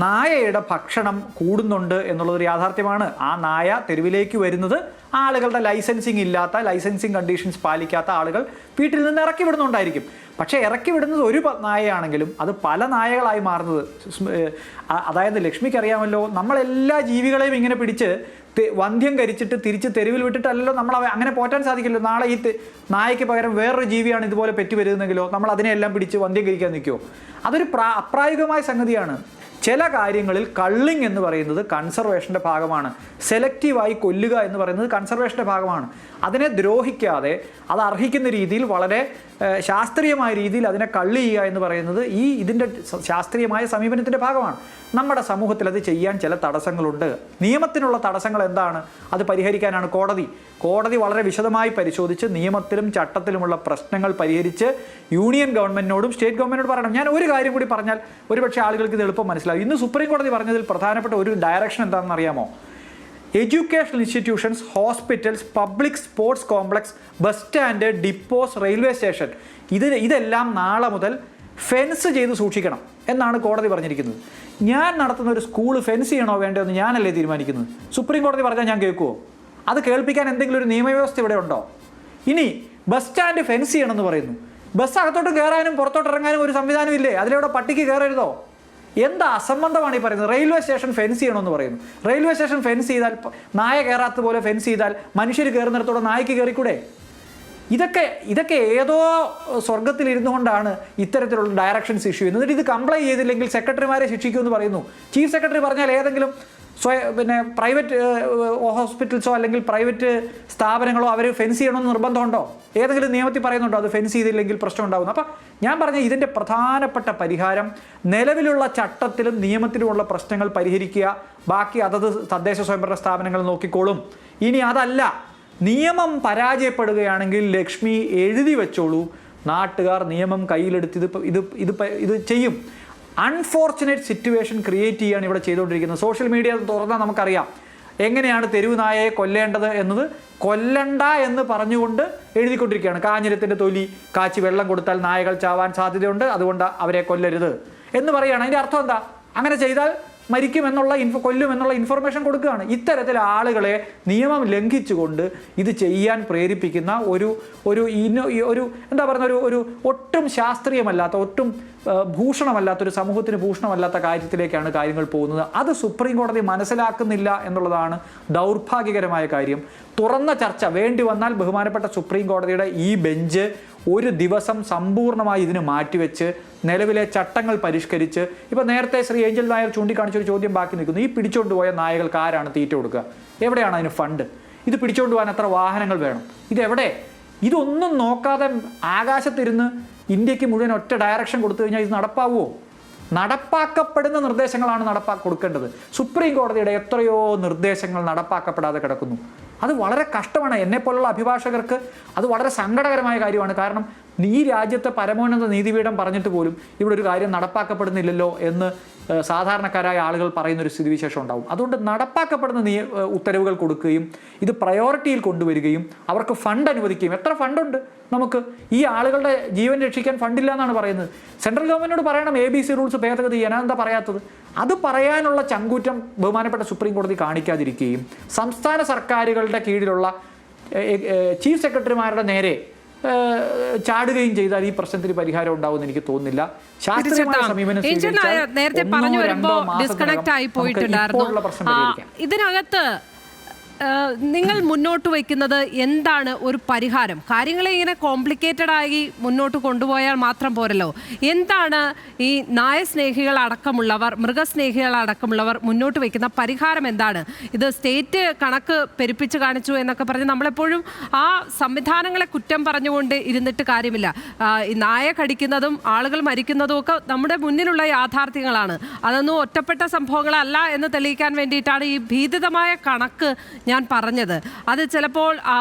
നായയുടെ ഭക്ഷണം കൂടുന്നുണ്ട് എന്നുള്ളതൊരു യാഥാർത്ഥ്യമാണ്. ആ നായ തെരുവിലേക്ക് വരുന്നത് ആളുകളുടെ ലൈസൻസിങ് ഇല്ലാത്ത, ലൈസൻസിങ് കണ്ടീഷൻസ് പാലിക്കാത്ത ആളുകൾ വീട്ടിൽ നിന്ന് ഇറക്കി വിടുന്നുണ്ടായിരിക്കും. പക്ഷേ ഇറക്കി വിടുന്നത് ഒരു നായയാണെങ്കിലും അത് പല നായകളായി മാറുന്നത്, അതായത് ലക്ഷ്മിക്ക് അറിയാമല്ലോ, നമ്മളെല്ലാ ജീവികളെയും ഇങ്ങനെ പിടിച്ച് വന്ധ്യം കരിച്ചിട്ട് തിരിച്ച് തെരുവിൽ വിട്ടിട്ടല്ലോ നമ്മൾ അങ്ങനെ പോറ്റാൻ സാധിക്കില്ലോ. നാളെ ഈ നായയ്ക്ക് പകരം വേറൊരു ജീവിയാണ് ഇതുപോലെ പെറ്റുവരുന്നെങ്കിലോ നമ്മൾ അതിനെല്ലാം പിടിച്ച് വന്ധ്യം കരിക്കാൻ നിൽക്കുമോ? അതൊരു അപ്രായോഗികമായ സംഗതിയാണ്. ചില കാര്യങ്ങളിൽ കള്ളിങ് എന്ന് പറയുന്നത് കൺസർവേഷൻ്റെ ഭാഗമാണ്. സെലക്റ്റീവായി കൊല്ലുക എന്ന് പറയുന്നത് കൺസർവേഷൻ്റെ ഭാഗമാണ്. അതിനെ ദ്രോഹിക്കാതെ അത് അർഹിക്കുന്ന രീതിയിൽ വളരെ ശാസ്ത്രീയമായ രീതിയിൽ അതിനെ കള്ളി ചെയ്യുക എന്ന് പറയുന്നത് ഇതിൻ്റെ ശാസ്ത്രീയമായ സമീപനത്തിൻ്റെ ഭാഗമാണ്. നമ്മുടെ സമൂഹത്തിൽ അത് ചെയ്യാൻ ചില തടസ്സങ്ങളുണ്ട്. നിയമത്തിനുള്ള തടസ്സങ്ങൾ എന്താണ്? അത് പരിഹരിക്കാനാണ് കോടതി വളരെ വിശദമായി പരിശോധിച്ച് നിയമത്തിലും ചട്ടത്തിലുമുള്ള പ്രശ്നങ്ങൾ പരിഹരിച്ച് യൂണിയൻ ഗവൺമെൻറ്റിനോടും സ്റ്റേറ്റ് ഗവൺമെൻറ്റിനോട് പറയണം. ഞാൻ ഒരു കാര്യം കൂടി പറഞ്ഞാൽ ഒരുപക്ഷെ ആളുകൾക്ക് ഇത് എളുപ്പം മനസ്സിലാവും. ഇന്ന് സുപ്രീം കോടതി പറഞ്ഞതിൽ പ്രധാനപ്പെട്ട ഒരു ഡയറക്ഷൻ എന്താണെന്ന് അറിയാമോ? Educational institutions, hospitals, public sports complex, bus stand, depots, railway station ഇതെല്ലാം നാളെ മുതൽ ഫെൻസ് ചെയ്ത് സൂക്ഷിക്കണം എന്നാണ് കോടതി പറഞ്ഞിരിക്കുന്നത്. ഞാൻ നടത്തുന്ന ഒരു സ്കൂൾ ഫെൻസ് ചെയ്യണോ വേണ്ടോ എന്ന് ഞാനല്ലേ തീരുമാനിക്കുന്നത്. സുപ്രീം കോടതി പറഞ്ഞാൽ ഞാൻ കേൾക്കുമോ? അത് കേൾപ്പിക്കാൻ എന്തെങ്കിലും ഒരു നിയമവ്യവസ്ഥ ഇവിടെ ഉണ്ടോ? ഇനി ബസ് സ്റ്റാൻഡ് ഫെൻസ് ചെയ്യണമെന്ന് പറയുന്നു. ബസ് അകത്തോട്ട് കയറാനും പുറത്തോട്ട് ഇറങ്ങാനും ഒരു സംവിധാനം ഇല്ലേ? അതിലൂടെ പട്ടിക്ക് കയറരുതോ? എന്താ അസംബന്ധമാണ് ഈ പറയുന്നത്? റെയിൽവേ സ്റ്റേഷൻ ഫെൻസ് ചെയ്യണമെന്ന് പറയുന്നു. റെയിൽവേ സ്റ്റേഷൻ ഫെൻസ് ചെയ്താൽ, നായ കയറാത്ത പോലെ ഫെൻസ് ചെയ്താൽ മനുഷ്യർ കയറുന്നിടത്തോടെ നായ്ക്ക് കയറിക്കൂടെ? ഇതൊക്കെ ഏതോ സ്വർഗത്തിലിരുന്നു കൊണ്ടാണ് ഇത്തരത്തിലുള്ള ഡയറക്ഷൻസ് ഇഷ്യൂ ചെയ്യുന്നത്. എന്നിട്ട് ഇത് കംപ്ലൈ ചെയ്തില്ലെങ്കിൽ സെക്രട്ടറിമാരെ ശിക്ഷിക്കുമെന്ന് പറയുന്നു. ചീഫ് സെക്രട്ടറി പറഞ്ഞാൽ ഏതെങ്കിലും പ്രൈവറ്റ് ഹോസ്പിറ്റൽസോ അല്ലെങ്കിൽ പ്രൈവറ്റ് സ്ഥാപനങ്ങളോ അവർ ഫെൻസ് ചെയ്യണമെന്ന് നിർബന്ധമുണ്ടോ? ഏതെങ്കിലും നിയമത്തിൽ പറയുന്നുണ്ടോ അത് ഫെൻസ് ചെയ്തില്ലെങ്കിൽ പ്രശ്നം ഉണ്ടാകുന്നു? അപ്പം ഞാൻ പറഞ്ഞ ഇതിൻ്റെ പ്രധാനപ്പെട്ട പരിഹാരം നിലവിലുള്ള ചട്ടത്തിലും നിയമത്തിലുമുള്ള പ്രശ്നങ്ങൾ പരിഹരിക്കുക. ബാക്കി അതത് തദ്ദേശ സ്വയംഭരണ സ്ഥാപനങ്ങൾ നോക്കിക്കോളും. ഇനി അതല്ല, നിയമം പരാജയപ്പെടുകയാണെങ്കിൽ ലക്ഷ്മി എഴുതി വെച്ചോളൂ, നാട്ടുകാർ നിയമം കയ്യിലെടുത്ത് ഇത് ചെയ്യും. അൺഫോർച്ചുനേറ്റ് സിറ്റുവേഷൻ ക്രിയേറ്റ് ചെയ്യുകയാണ് ഇവിടെ ചെയ്തുകൊണ്ടിരിക്കുന്നത്. സോഷ്യൽ മീഡിയ തുറന്നാൽ നമുക്കറിയാം എങ്ങനെയാണ് തെരുവ് നായയെ കൊല്ലേണ്ടത് എന്നത്. കൊല്ലണ്ട എന്ന് പറഞ്ഞുകൊണ്ട് എഴുതിക്കൊണ്ടിരിക്കുകയാണ്. കാഞ്ഞിരത്തിൻ്റെ തൊലി കാച്ചി വെള്ളം കൊടുത്താൽ നായകൾ ചാവാൻ സാധ്യതയുണ്ട്, അതുകൊണ്ട് അവരെ കൊല്ലരുത് എന്ന് പറയുകയാണ്. അതിൻ്റെ അർത്ഥം എന്താ? അങ്ങനെ ചെയ്താൽ മരിക്കുമെന്നുള്ള കൊല്ലുമെന്നുള്ള ഇൻഫർമേഷൻ കൊടുക്കുകയാണ്. ഇത്തരത്തിൽ ആളുകളെ നിയമം ലംഘിച്ചുകൊണ്ട് ഇത് ചെയ്യാൻ പ്രേരിപ്പിക്കുന്ന ഒരു എന്താ പറയുന്ന ഒരു ഒട്ടും ശാസ്ത്രീയമല്ലാത്ത, ഒട്ടും ഭൂഷണമല്ലാത്തൊരു സമൂഹത്തിന് ഭൂഷണമല്ലാത്ത കാര്യത്തിലേക്കാണ് കാര്യങ്ങൾ പോകുന്നത്. അത് സുപ്രീം കോടതി മനസ്സിലാക്കുന്നില്ല എന്നുള്ളതാണ് ദൗർഭാഗ്യകരമായ കാര്യം. തുറന്ന ചർച്ച വേണ്ടി വന്നാൽ ബഹുമാനപ്പെട്ട സുപ്രീം കോടതിയുടെ ഈ ബെഞ്ച് ഒരു ദിവസം സമ്പൂർണ്ണമായി ഇതിന് മാറ്റിവെച്ച് നിലവിലെ ചട്ടങ്ങൾ പരിഷ്കരിച്ച്, ഇപ്പോൾ നേരത്തെ ശ്രീ ഏഞ്ചൽ നായർ ചൂണ്ടിക്കാണിച്ചൊരു ചോദ്യം ബാക്കി നിൽക്കുന്നു. ഈ പിടിച്ചുകൊണ്ടുപോയ നായകൾക്ക് ആരാണ് തീറ്റ കൊടുക്കുക? എവിടെയാണ് അതിന് ഫണ്ട്? ഇത് പിടിച്ചുകൊണ്ടുപോകാൻ എത്ര വാഹനങ്ങൾ വേണം? ഇതെവിടെ? ഇതൊന്നും നോക്കാതെ ആകാശത്തിരുന്ന് ഇന്ത്യക്ക് മുഴുവൻ ഒറ്റ ഡയറക്ഷൻ കൊടുത്തു കഴിഞ്ഞാൽ ഇത് നടപ്പാവുമോ? നടപ്പാക്കപ്പെടുന്ന നിർദ്ദേശങ്ങളാണ് കൊടുക്കേണ്ടത്. സുപ്രീം കോടതിയുടെ എത്രയോ നിർദ്ദേശങ്ങൾ നടപ്പാക്കപ്പെടാതെ കിടക്കുന്നു. അത് വളരെ കഷ്ടമാണ്. എന്നെപ്പോലുള്ള അഭിഭാഷകർക്ക് അത് വളരെ സങ്കടകരമായ കാര്യമാണ്. കാരണം ഈ രാജ്യത്തെ പരമോന്നത നീതിപീഠം പറഞ്ഞിട്ട് പോലും ഇവിടെ ഒരു കാര്യം നടപ്പാക്കപ്പെടുന്നില്ലല്ലോ എന്ന് സാധാരണക്കാരായ ആളുകൾ പറയുന്നൊരു സ്ഥിതിവിശേഷം ഉണ്ടാവും. അതുകൊണ്ട് നടപ്പാക്കപ്പെടുന്ന ഉത്തരവുകൾ കൊടുക്കുകയും ഇത് പ്രയോറിറ്റിയിൽ കൊണ്ടുവരികയും അവർക്ക് ഫണ്ട് അനുവദിക്കുകയും. എത്ര ഫണ്ടുണ്ട് നമുക്ക്? ഈ ആളുകളുടെ ജീവൻ രക്ഷിക്കാൻ ഫണ്ടില്ല എന്നാണ് പറയുന്നത്. സെൻട്രൽ ഗവൺമെൻറ്റിനോട് പറയണം ABC റൂൾസ് ഭേദഗതി ചെയ്യാൻ. എന്താ പറയാത്തത്? അത് പറയാനുള്ള ചങ്കൂറ്റം ബഹുമാനപ്പെട്ട സുപ്രീം കോടതി കാണിക്കാതിരിക്കുകയും സംസ്ഥാന സർക്കാരുകളുടെ കീഴിലുള്ള ചീഫ് സെക്രട്ടറിമാരുടെ നേരെ ചാടുകയും ചെയ്താൽ ഈ പ്രശ്നത്തിന് പരിഹാരം ഉണ്ടാവുമെന്ന് എനിക്ക് തോന്നുന്നില്ല. ശാസ്ത്രീയമായ സമീപനം നേരത്തെ പറഞ്ഞു വരുമ്പോ ഡിസ്കണക്ട് ആയി പോയിട്ടുണ്ടായിരുന്നു. ഇതിനകത്ത് നിങ്ങൾ മുന്നോട്ട് വയ്ക്കുന്നത് എന്താണ് ഒരു പരിഹാരം? കാര്യങ്ങളെ ഇങ്ങനെ കോംപ്ലിക്കേറ്റഡ് ആയി മുന്നോട്ട് കൊണ്ടുപോയാൽ മാത്രം പോരല്ലോ. എന്താണ് ഈ നായസ്നേഹികൾ അടക്കമുള്ളവർ, മൃഗസ്നേഹികൾ അടക്കമുള്ളവർ മുന്നോട്ട് വയ്ക്കുന്ന പരിഹാരം എന്താണ്? ഇത് സ്റ്റേറ്റ് കണക്ക് പെരുപ്പിച്ച് കാണിച്ചു എന്നൊക്കെ പറഞ്ഞ് നമ്മളെപ്പോഴും ആ സംവിധാനങ്ങളെ കുറ്റം പറഞ്ഞുകൊണ്ട് ഇരുന്നിട്ട് കാര്യമില്ല. ഈ നായ കടിക്കുന്നതും ആളുകൾ മരിക്കുന്നതും ഒക്കെ നമ്മുടെ മുന്നിലുള്ള യാഥാർത്ഥ്യങ്ങളാണ്. അതൊന്നും ഒറ്റപ്പെട്ട സംഭവങ്ങളല്ല എന്ന് തെളിയിക്കാൻ വേണ്ടിയിട്ടാണ് ഈ ഭീതിതമായ കണക്ക് ഞാൻ പറഞ്ഞത്. അത് ചിലപ്പോൾ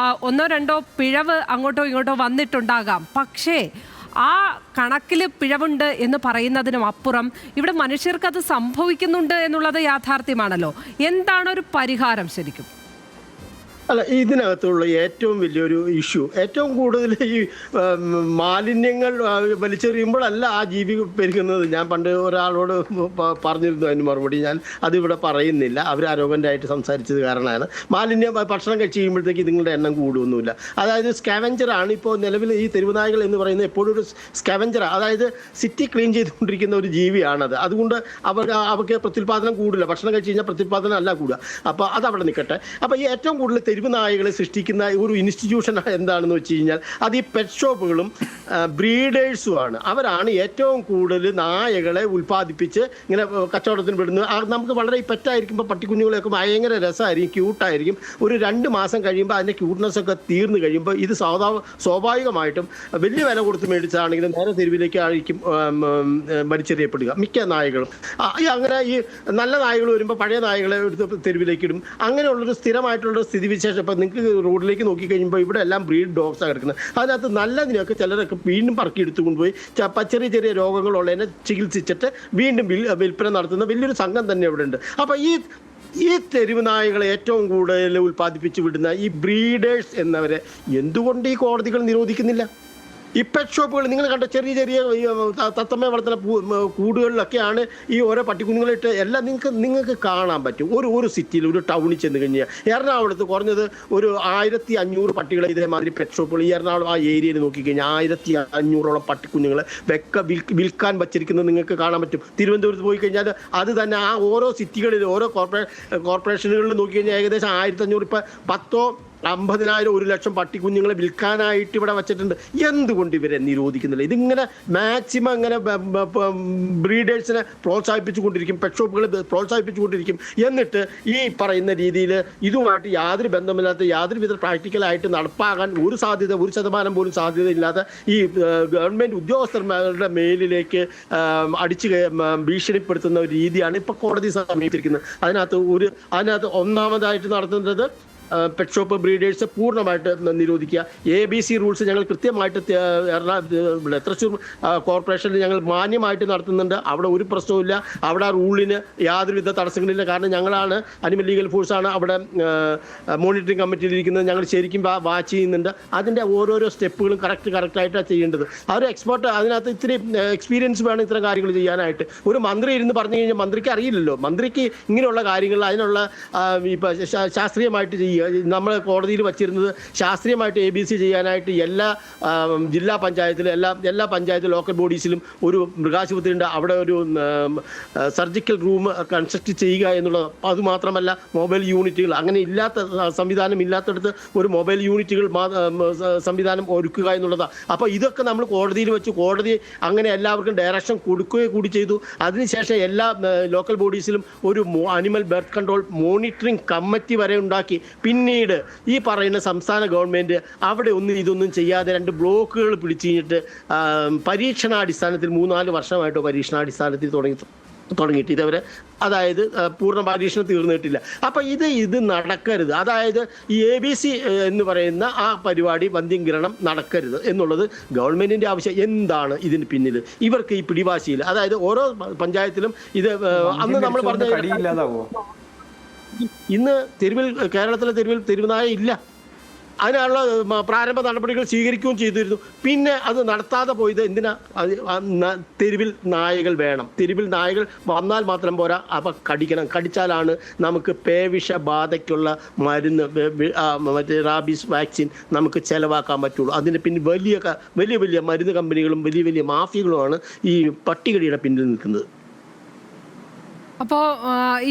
ഒന്നോ രണ്ടോ പിഴവ് അങ്ങോട്ടോ ഇങ്ങോട്ടോ വന്നിട്ടുണ്ടാകാം. പക്ഷേ ആ കണക്കിൽ പിഴവുണ്ട് എന്ന് പറയുന്നതിനും അപ്പുറം ഇവിടെ മനുഷ്യർക്കത് സംഭവിക്കുന്നുണ്ട് എന്നുള്ളത് യാഥാർത്ഥ്യമാണല്ലോ. എന്താണ് ഒരു പരിഹാരം ശരിക്കും? അല്ല, ഇതിനകത്തുള്ള ഏറ്റവും വലിയൊരു ഇഷ്യൂ, ഏറ്റവും കൂടുതൽ ഈ മാലിന്യങ്ങൾ വലിച്ചെറിയുമ്പോഴല്ല ആ ജീവി പെരുകുന്നത്. ഞാൻ പണ്ട് ഒരാളോട് പറഞ്ഞിരുന്നു അതിന് മറുപടി, ഞാൻ അതിവിടെ പറയുന്നില്ല. അവർ ആരോഗ്യൻ്റായിട്ട് സംസാരിച്ചത് കാരണമാണ്. ഭക്ഷണം കഴിച്ച് കഴിയുമ്പോഴത്തേക്ക് ഇതുങ്ങളുടെ എണ്ണം കൂടുമൊന്നുമില്ല. അതായത് സ്കാവഞ്ചറാണ് ഇപ്പോൾ നിലവിൽ ഈ തെരുവുനായകൾ എന്ന് പറയുന്നത്. എപ്പോഴും ഒരു സ്കാവഞ്ചറാണ്. അതായത് സിറ്റി ക്ലീൻ ചെയ്തുകൊണ്ടിരിക്കുന്ന ഒരു ജീവിയാണത്. അതുകൊണ്ട് അവർക്ക് പ്രത്യുൽപാദനം കൂടില്ല. ഭക്ഷണം കഴിച്ച് കഴിഞ്ഞാൽ പ്രത്യുൽപാദനം അല്ല കൂടുക. അപ്പോൾ അതവിടെ നിൽക്കട്ടെ. അപ്പോൾ ഈ ഏറ്റവും കൂടുതൽ തെരുവ് നായകളെ സൃഷ്ടിക്കുന്ന ഒരു ഇൻസ്റ്റിറ്റ്യൂഷൻ എന്താണെന്ന് വെച്ച് കഴിഞ്ഞാൽ അത് ഈ പെറ്റ് ഷോപ്പുകളും ബ്രീഡേഴ്സുമാണ്. അവരാണ് ഏറ്റവും കൂടുതൽ നായകളെ ഉൽപ്പാദിപ്പിച്ച് ഇങ്ങനെ കച്ചവടത്തിന് വിടുന്നത്. നമുക്ക് വളരെ ഈ പെറ്റായിരിക്കുമ്പോൾ പട്ടിക്കുഞ്ഞുങ്ങളെയൊക്കെ ഭയങ്കര രസമായിരിക്കും, ക്യൂട്ടായിരിക്കും. ഒരു 2 മാസം കഴിയുമ്പോൾ അതിൻ്റെ ക്യൂട്ട്നെസ്സൊക്കെ തീർന്നു കഴിയുമ്പോൾ ഇത് സ്വാഭാവികമായിട്ടും വലിയ വില കൊടുത്ത് മേടിച്ചതാണെങ്കിലും നേരെ തെരുവിലേക്ക് ആയിരിക്കും വലിച്ചെറിയപ്പെടുക മിക്ക നായകളും. അങ്ങനെ ഈ നല്ല നായകൾ വരുമ്പോൾ പഴയ നായകളെ എടുത്ത് തെരുവിലേക്ക് ഇടും. അങ്ങനെയുള്ളൊരു സ്ഥിരമായിട്ടുള്ള സ്ഥിതിവിശേഷം. ഇപ്പം നിങ്ങൾക്ക് റോഡിലേക്ക് നോക്കിക്കഴിയുമ്പോൾ ഇവിടെ എല്ലാം ബ്രീഡ് ഡോഗ്സാണ് കിടക്കുന്നത്. അതിനകത്ത് നല്ലതിനൊക്കെ ചിലരൊക്കെ വീണ്ടും പറക്കി എടുത്തു കൊണ്ടുപോയി ചെറിയ ചെറിയ രോഗങ്ങളുള്ളതിനെ ചികിത്സിച്ചിട്ട് വീണ്ടും വിൽപ്പന നടത്തുന്ന വലിയൊരു സംഘം തന്നെ ഇവിടെ ഉണ്ട്. അപ്പോൾ ഈ തെരുവ് നായകളെ ഏറ്റവും കൂടുതൽ ഉൽപ്പാദിപ്പിച്ച് വിടുന്ന ഈ ബ്രീഡേഴ്സ് എന്നവരെ എന്തുകൊണ്ട് ഈ കോടതികൾ നിരോധിക്കുന്നില്ല? ഈ പെറ്റ് ഷോപ്പുകൾ നിങ്ങൾ കണ്ട ചെറിയ ചെറിയ തത്തമ്മ വളർത്തുന്ന കൂടുകളിലൊക്കെയാണ് ഈ ഓരോ പട്ടിക്കുഞ്ഞുങ്ങളിട്ട് എല്ലാം നിങ്ങൾക്ക് കാണാൻ പറ്റും. ഒരു സിറ്റിയിൽ ഒരു ടൗണിൽ ചെന്ന് കഴിഞ്ഞാൽ എറണാകുളത്ത് കുറഞ്ഞത് ഒരു 1500 പട്ടികളെ ഇതേമാതിരി പെറ്റ് ഷോപ്പുകൾ ഈ എറണാകുളം ആ ഏരിയയിൽ നോക്കിക്കഴിഞ്ഞാൽ 1500ഓളം പട്ടിക്കുഞ്ഞുങ്ങൾ വിൽക്കാൻ വച്ചിരിക്കുന്നത് നിങ്ങൾക്ക് കാണാൻ പറ്റും. തിരുവനന്തപുരത്ത് പോയി കഴിഞ്ഞാൽ അത് തന്നെ ആ ഓരോ സിറ്റികളിൽ ഓരോ കോർപ്പറേഷനുകളിൽ നോക്കിക്കഴിഞ്ഞാൽ ഏകദേശം 1500 ഇപ്പം 50,000 1 ലക്ഷം പട്ടിക്കുഞ്ഞുങ്ങളെ വിൽക്കാനായിട്ട് ഇവിടെ വച്ചിട്ടുണ്ട്. എന്തുകൊണ്ട് ഇവരെ നിരോധിക്കുന്നില്ല? ഇതിങ്ങനെ മാക്സിമം ഇങ്ങനെ ബ്രീഡേഴ്സിനെ പ്രോത്സാഹിപ്പിച്ചുകൊണ്ടിരിക്കും, പെറ്റ് ഷോപ്പുകൾ പ്രോത്സാഹിപ്പിച്ചുകൊണ്ടിരിക്കും. എന്നിട്ട് ഈ പറയുന്ന രീതിയിൽ ഇതുമായിട്ട് യാതൊരു ബന്ധമില്ലാത്ത യാതൊരുവിധ പ്രാക്ടിക്കലായിട്ട് നടപ്പാകാൻ ഒരു 1% പോലും സാധ്യതയില്ലാത്ത ഈ ഗവൺമെൻറ് ഉദ്യോഗസ്ഥന്മാരുടെ മേലിലേക്ക് അടിച്ച് ഭീഷണിപ്പെടുത്തുന്ന ഒരു രീതിയാണ് ഇപ്പോൾ കോടതി സമീപിച്ചിരിക്കുന്നത്. അതിനകത്ത് ഒന്നാമതായിട്ട് നടത്തുന്നത് പെറ്റ് ഷോപ്പ് ബ്രീഡേഴ്സ് പൂർണ്ണമായിട്ട് നിരോധിക്കുക. ABC റൂൾസ് ഞങ്ങൾ കൃത്യമായിട്ട് തൃശ്ശൂർ കോർപ്പറേഷനിൽ ഞങ്ങൾ മാന്യമായിട്ട് നടത്തുന്നുണ്ട്. അവിടെ ഒരു പ്രശ്നവുമില്ല. അവിടെ ആ റൂളിന് യാതൊരുവിധ തടസ്സങ്ങളില്ല. കാരണം ഞങ്ങളാണ് അനിമൽ ലീഗൽ ഫോഴ്സാണ് അവിടെ മോണിറ്ററിംഗ് കമ്മിറ്റിയിൽ ഇരിക്കുന്നത്. ഞങ്ങൾ ശരിക്കും വാച്ച് ചെയ്യുന്നുണ്ട്. അതിൻ്റെ ഓരോരോ സ്റ്റെപ്പുകളും കറക്റ്റായിട്ടാണ് ചെയ്യേണ്ടത്. ആ ഒരു എക്സ്പേർട്ട് അതിനകത്ത് ഇത്തിരി എക്സ്പീരിയൻസ് വേണം ഇത്തരം കാര്യങ്ങൾ ചെയ്യാനായിട്ട്. ഒരു മന്ത്രി ഇരുന്ന് പറഞ്ഞു കഴിഞ്ഞാൽ മന്ത്രിക്ക് അറിയില്ലല്ലോ. മന്ത്രിക്ക് ഇങ്ങനെയുള്ള കാര്യങ്ങൾ അതിനുള്ള ഇപ്പം ശാസ്ത്രീയമായിട്ട് ചെയ്യുക. നമ്മൾ കോടതിയിൽ വച്ചിരുന്നത് ശാസ്ത്രീയമായിട്ട് ABC ചെയ്യാനായിട്ട് എല്ലാ ജില്ലാ പഞ്ചായത്തിലും എല്ലാ പഞ്ചായത്ത് ലോക്കൽ ബോഡീസിലും ഒരു മൃഗാശുപത്രി ഉണ്ട്. അവിടെ ഒരു സർജിക്കൽ റൂം കൺസ്ട്രക്ട് ചെയ്യുക എന്നുള്ളത്. അതുമാത്രമല്ല മൊബൈൽ യൂണിറ്റുകൾ അങ്ങനെ സംവിധാനം ഇല്ലാത്തടത്ത് ഒരു മൊബൈൽ യൂണിറ്റുകൾ സംവിധാനം ഒരുക്കുക എന്നുള്ളതാണ്. അപ്പോൾ ഇതൊക്കെ നമ്മൾ കോടതിയിൽ വെച്ച് കോടതി അങ്ങനെ എല്ലാവർക്കും ഡയറക്ഷൻ കൊടുക്കുകയും കൂടി ചെയ്തു. അതിനുശേഷം എല്ലാ ലോക്കൽ ബോഡീസിലും ഒരു animal birth control monitoring committee വരെ ഉണ്ടാക്കി. പിന്നീട് ഈ പറയുന്ന സംസ്ഥാന ഗവൺമെൻറ് അവിടെ ഇതൊന്നും ചെയ്യാതെ 2 ബ്ലോക്കുകൾ പിടിച്ചു കഴിഞ്ഞിട്ട് പരീക്ഷണാടിസ്ഥാനത്തിൽ 3-4 വർഷമായിട്ടോ പരീക്ഷണാടിസ്ഥാനത്തിൽ തുടങ്ങിയിട്ട് ഇതവരെ അതായത് പൂർണ്ണ പരീക്ഷണം തീർന്നിട്ടില്ല. അപ്പം ഇത് നടക്കരുത്. അതായത് ഈ ABC എന്ന് പറയുന്ന ആ പരിപാടി വന്ധ്യംകരണം നടക്കരുത് എന്നുള്ളത് ഗവൺമെൻറ്റിൻ്റെ ആവശ്യം. എന്താണ് ഇതിന് പിന്നിൽ? ഇവർക്ക് ഈ പിടിവാശിയിൽ അതായത് ഓരോ പഞ്ചായത്തിലും ഇത് അന്ന് നമ്മൾ പറഞ്ഞ ഇന്ന് കേരളത്തിലെ തെരുവുനായ ഇല്ല. അതിനുള്ള പ്രാരംഭ നടപടികൾ സ്വീകരിക്കുകയും ചെയ്തിരുന്നു. പിന്നെ അത് നടത്താതെ പോയത് എന്തിനാ? തെരുവിൽ നായകൾ വേണം. തെരുവിൽ നായകൾ വന്നാൽ മാത്രം പോരാ, അവ കടിക്കണം. കടിച്ചാലാണ് നമുക്ക് പേവിഷബാധയ്ക്കുള്ള മരുന്ന് മറ്റേ റാബീസ് വാക്സിൻ നമുക്ക് ചിലവാക്കാൻ പറ്റുള്ളൂ. അതിന് പിന്നെ വലിയ മരുന്ന് കമ്പനികളും വലിയ മാഫിയകളുമാണ് ഈ പട്ടികടിയുടെ പിന്നിൽ നിൽക്കുന്നത്. അപ്പോൾ